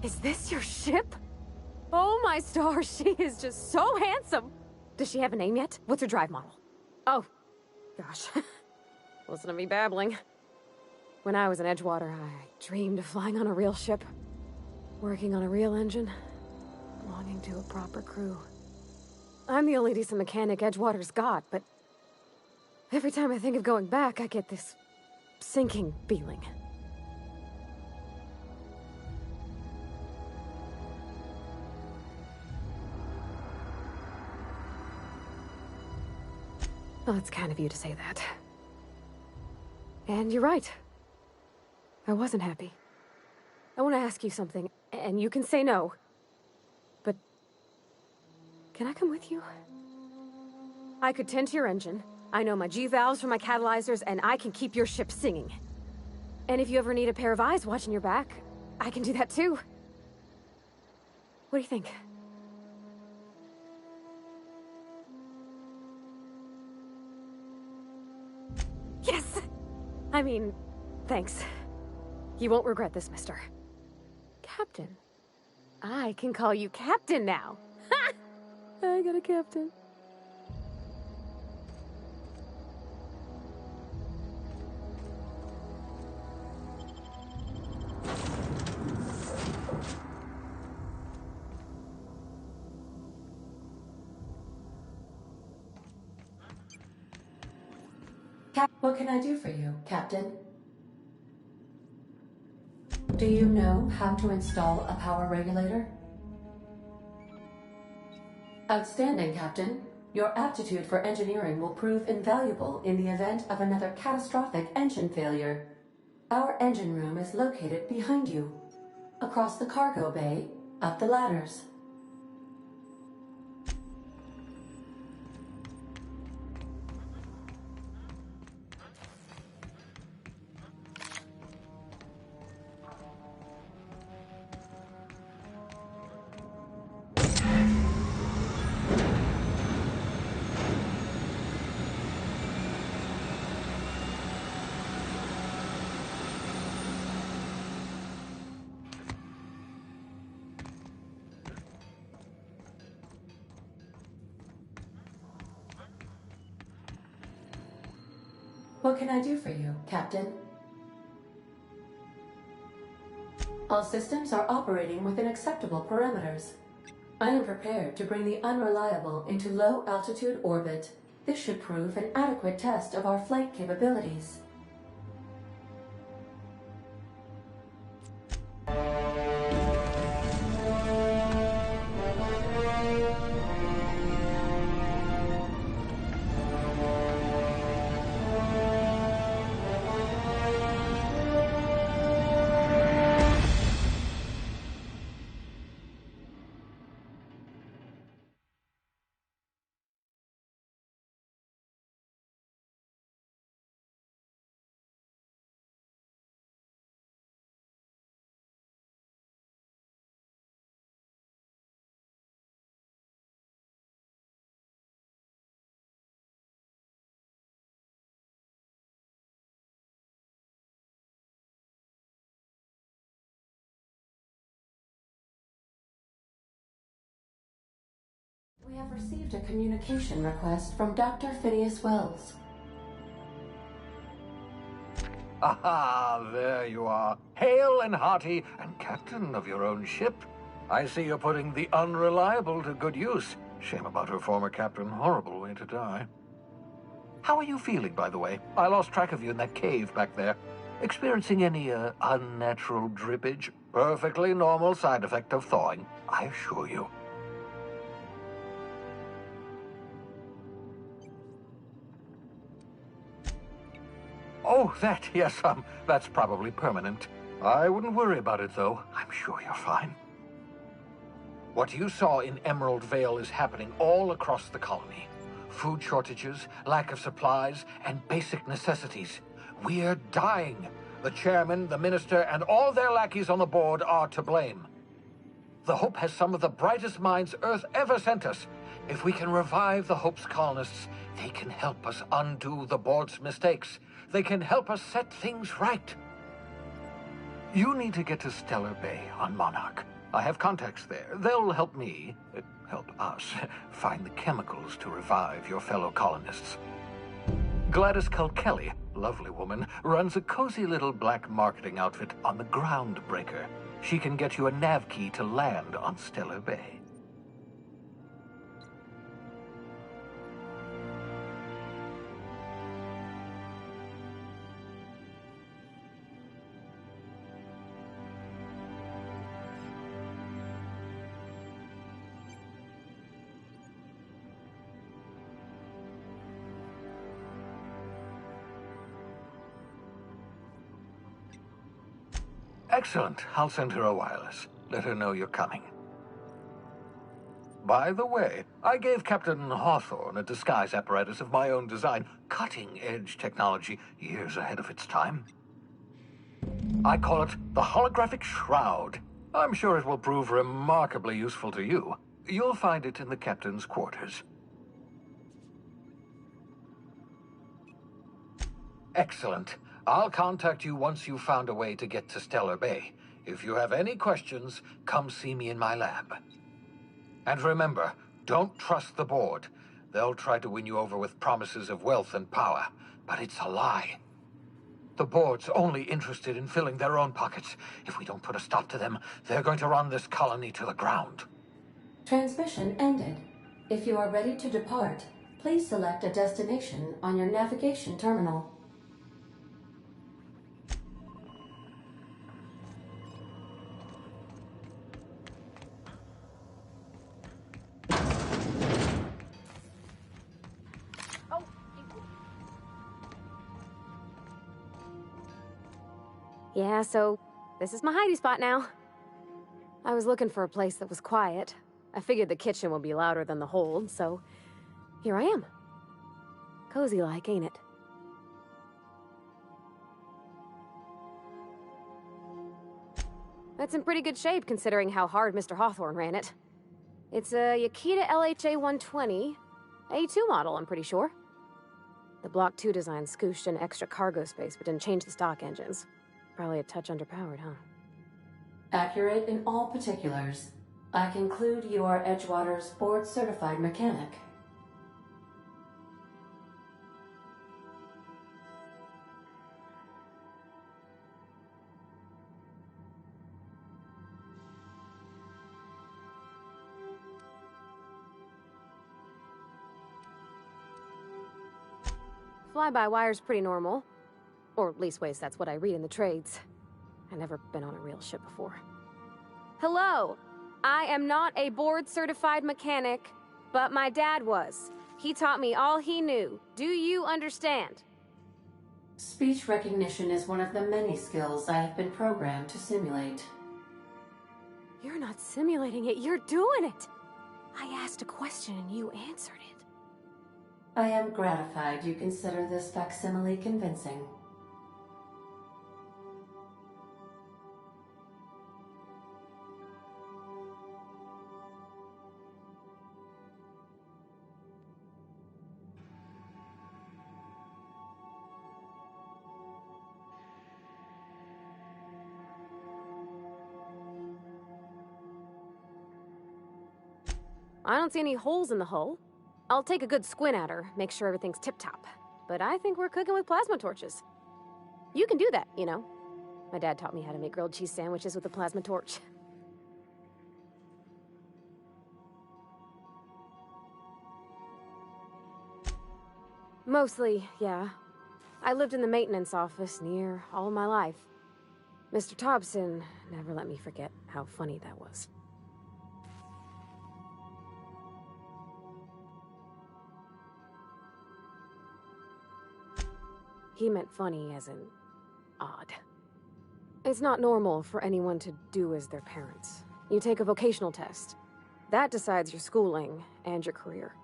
Is this your ship? Oh my stars, she is just so handsome! Does she have a name yet? What's her drive model? Oh, gosh. Listen to me babbling. When I was in Edgewater, I dreamed of flying on a real ship. Working on a real engine. Belonging to a proper crew. I'm the only decent mechanic Edgewater's got, but every time I think of going back, I get this sinking feeling. Well, it's kind of you to say that. And you're right. I wasn't happy. I want to ask you something, and you can say no. But can I come with you? I could tend to your engine. I know my G-valves for my catalyzers, and I can keep your ship singing. And if you ever need a pair of eyes watching your back, I can do that too. What do you think? Yes! I mean, thanks. You won't regret this, mister. Captain. I can call you Captain now. Ha! I got a captain.
What can I do for you, Captain? Do you know how to install a power regulator? Outstanding, Captain. Your aptitude for engineering will prove invaluable in the event of another catastrophic engine failure. Our engine room is located behind you, across the cargo bay, up the ladders. What can I do for you, Captain? All systems are operating within acceptable parameters. I am prepared to bring the unreliable into low-altitude orbit. This should prove an adequate test of our flight capabilities. We have received a communication request from Dr. Phineas Wells.
Aha, there you are. Hale and hearty, and captain of your own ship. I see you're putting the unreliable to good use. Shame about her former captain. Horrible way to die. How are you feeling, by the way? I lost track of you in that cave back there. Experiencing any, unnatural drippage? Perfectly normal side effect of thawing, I assure you. Oh, that, yes, that's probably permanent. I wouldn't worry about it, though. I'm sure you're fine. What you saw in Emerald Vale is happening all across the colony. Food shortages, lack of supplies, and basic necessities. We're dying. The chairman, the minister, and all their lackeys on the board are to blame. The Hope has some of the brightest minds Earth ever sent us. If we can revive the Hope's colonists, they can help us undo the board's mistakes. They can help us set things right. You need to get to Stellar Bay on Monarch. I have contacts there. They'll help me, help us, find the chemicals to revive your fellow colonists. Gladys Culkelly, lovely woman, runs a cozy little black marketing outfit on the Groundbreaker. She can get you a nav key to land on Stellar Bay. Excellent. I'll send her a wireless. Let her know you're coming. By the way, I gave Captain Hawthorne a disguise apparatus of my own design, cutting-edge technology years ahead of its time. I call it the Holographic Shroud. I'm sure it will prove remarkably useful to you. You'll find it in the captain's quarters. Excellent. I'll contact you once you've found a way to get to Stellar Bay. If you have any questions, come see me in my lab. And remember, don't trust the board. They'll try to win you over with promises of wealth and power, but it's a lie. The board's only interested in filling their own pockets. If we don't put a stop to them, they're going to run this colony to the ground.
Transmission ended. If you are ready to depart, please select a destination on your navigation terminal.
Yeah, so this is my hidey spot now. I was looking for a place that was quiet. I figured the kitchen would be louder than the hold, so here I am. Cozy-like, ain't it? That's in pretty good shape, considering how hard Mr. Hawthorne ran it. It's a Yakita LHA 120, A2 model, I'm pretty sure. The Block 2 design scooshed in extra cargo space, but didn't change the stock engines. Probably a touch underpowered, huh?
Accurate in all particulars. I conclude you are Edgewater's board-certified mechanic.
Fly-by-wire's pretty normal. Or leastways, that's what I read in the trades. I've never been on a real ship before. Hello! I am not a board-certified mechanic, but my dad was. He taught me all he knew. Do you understand?
Speech recognition is one of the many skills I have been programmed to simulate.
You're not simulating it, you're doing it! I asked a question and you answered it.
I am gratified you consider this facsimile convincing.
I don't see any holes in the hull. I'll take a good squint at her, make sure everything's tip-top. But I think we're cooking with plasma torches. You can do that, you know. My dad taught me how to make grilled cheese sandwiches with a plasma torch. Mostly, yeah. I lived in the maintenance office near all my life. Mr. Thompson never let me forget how funny that was. He meant funny as in odd. It's not normal for anyone to do as their parents. You take a vocational test. That decides your schooling and your career.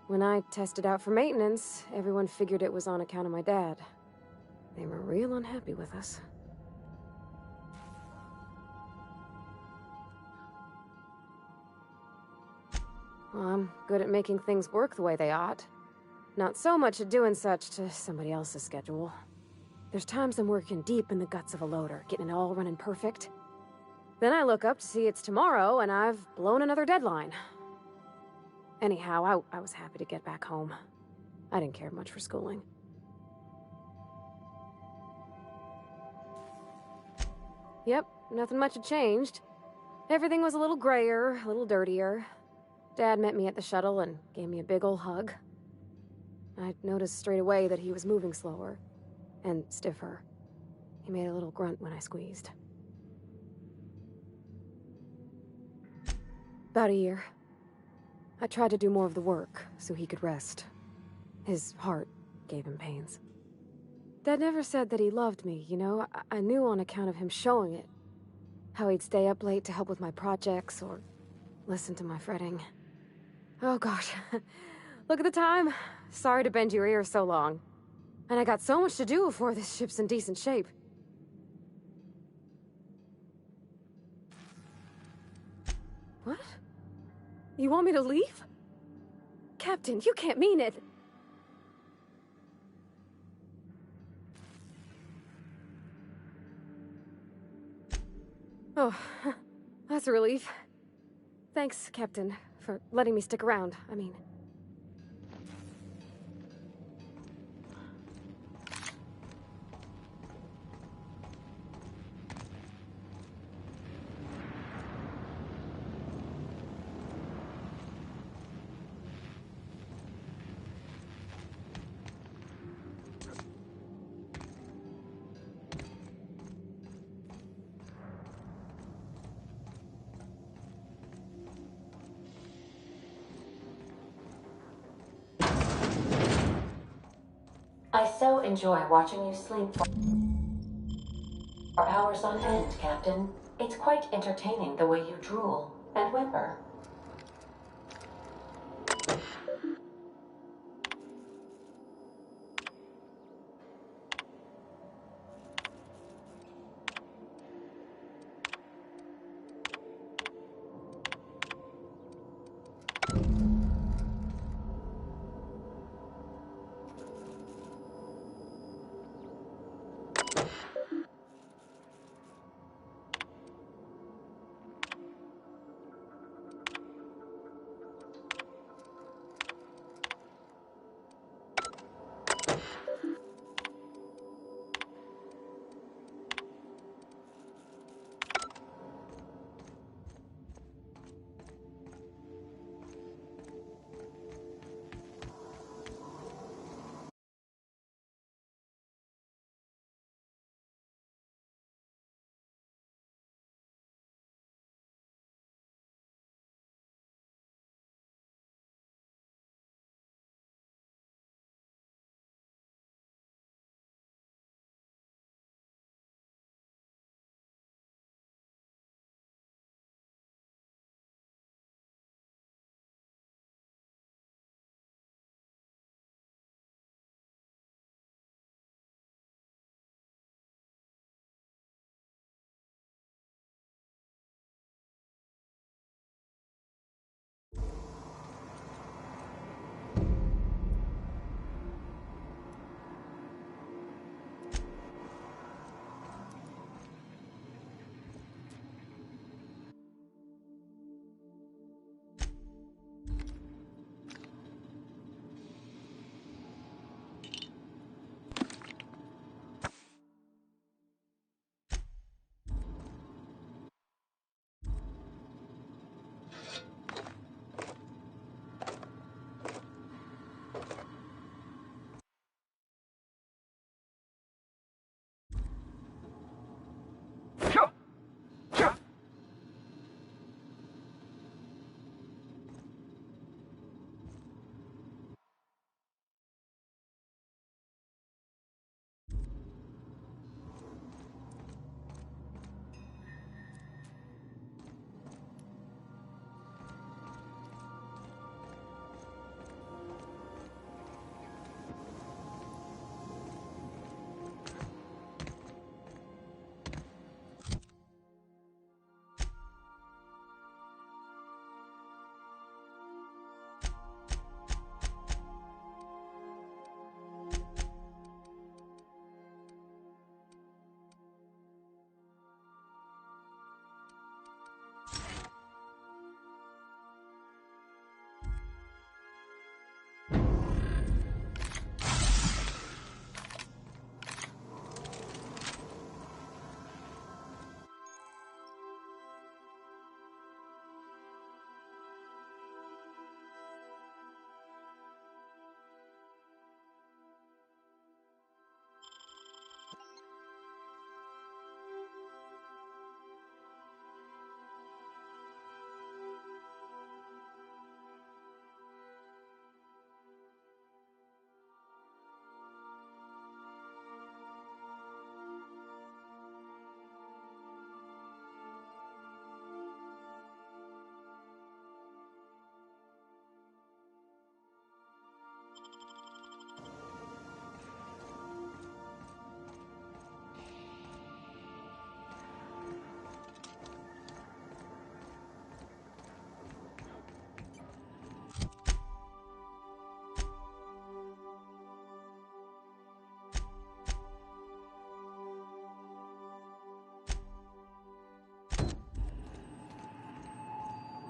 When I tested out for maintenance, everyone figured it was on account of my dad. They were real unhappy with us. Well, I'm good at making things work the way they ought. Not so much at doing such to somebody else's schedule. There's times I'm working deep in the guts of a loader, getting it all running perfect. Then I look up to see it's tomorrow, and I've blown another deadline. Anyhow, I was happy to get back home. I didn't care much for schooling. Yep, nothing much had changed. Everything was a little grayer, a little dirtier. Dad met me at the shuttle and gave me a big ol' hug. I noticed straight away that he was moving slower and stiffer. He made a little grunt when I squeezed. About a year. I tried to do more of the work so he could rest. His heart gave him pains. Dad never said that he loved me, you know? I knew on account of him showing it. How he'd stay up late to help with my projects or listen to my fretting. Oh gosh. Look at the time. Sorry to bend your ears so long. And I got so much to do before this ship's in decent shape. What? You want me to leave? Captain, you can't mean it. Oh, that's a relief. Thanks, Captain, for letting me stick around. I mean...
I so enjoy watching you sleep for hours on end, Captain. It's quite entertaining the way you drool and whimper.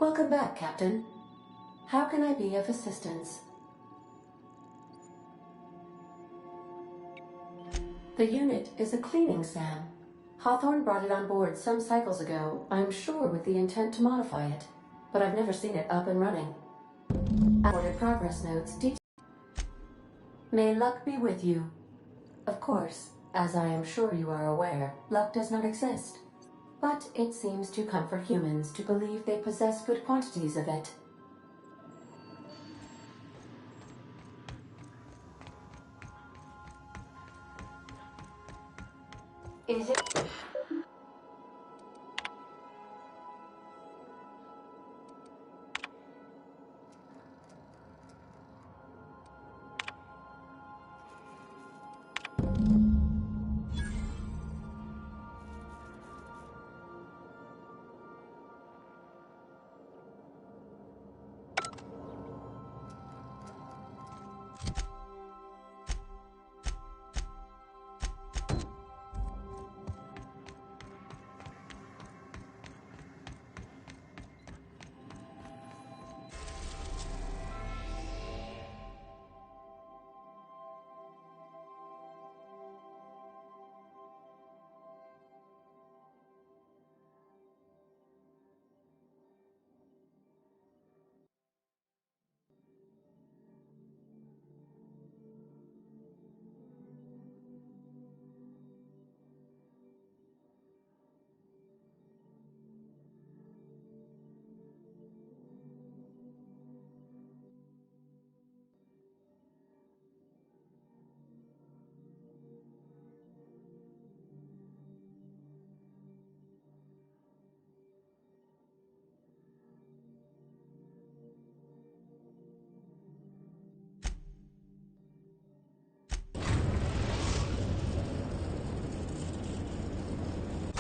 Welcome back, Captain. How can I be of assistance? The unit is a cleaning SAM. Hawthorne brought it on board some cycles ago, I'm sure with the intent to modify it, but I've never seen it up and running. I ordered progress notes. May luck be with you. Of course, as I am sure you are aware, luck does not exist. But it seems to comfort humans to believe they possess good quantities of it. Is it?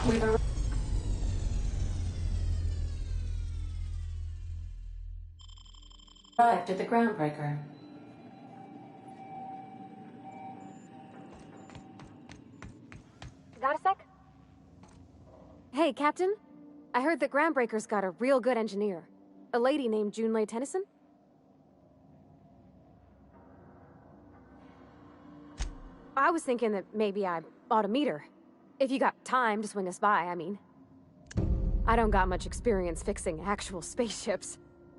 We've arrived at the Groundbreaker.
Got a sec? Hey, Captain. I heard that Groundbreaker's got a real good engineer. A lady named Junlei Tennyson? I was thinking that maybe I ought to meet her. If you got time to swing us by, I mean. I don't got much experience fixing actual spaceships.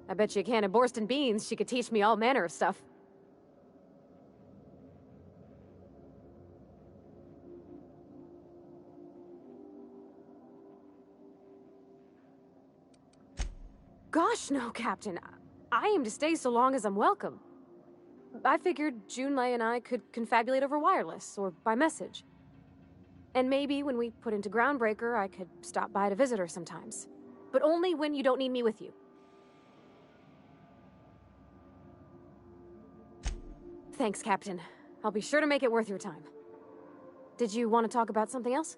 I bet you a can of Borston beans she could teach me all manner of stuff. Gosh, no, Captain. I aim to stay so long as I'm welcome. I figured Junlei and I could confabulate over wireless, or by message. And maybe when we put into Groundbreaker, I could stop by to visit her sometimes. But only when you don't need me with you. Thanks, Captain. I'll be sure to make it worth your time. Did you want to talk about something else?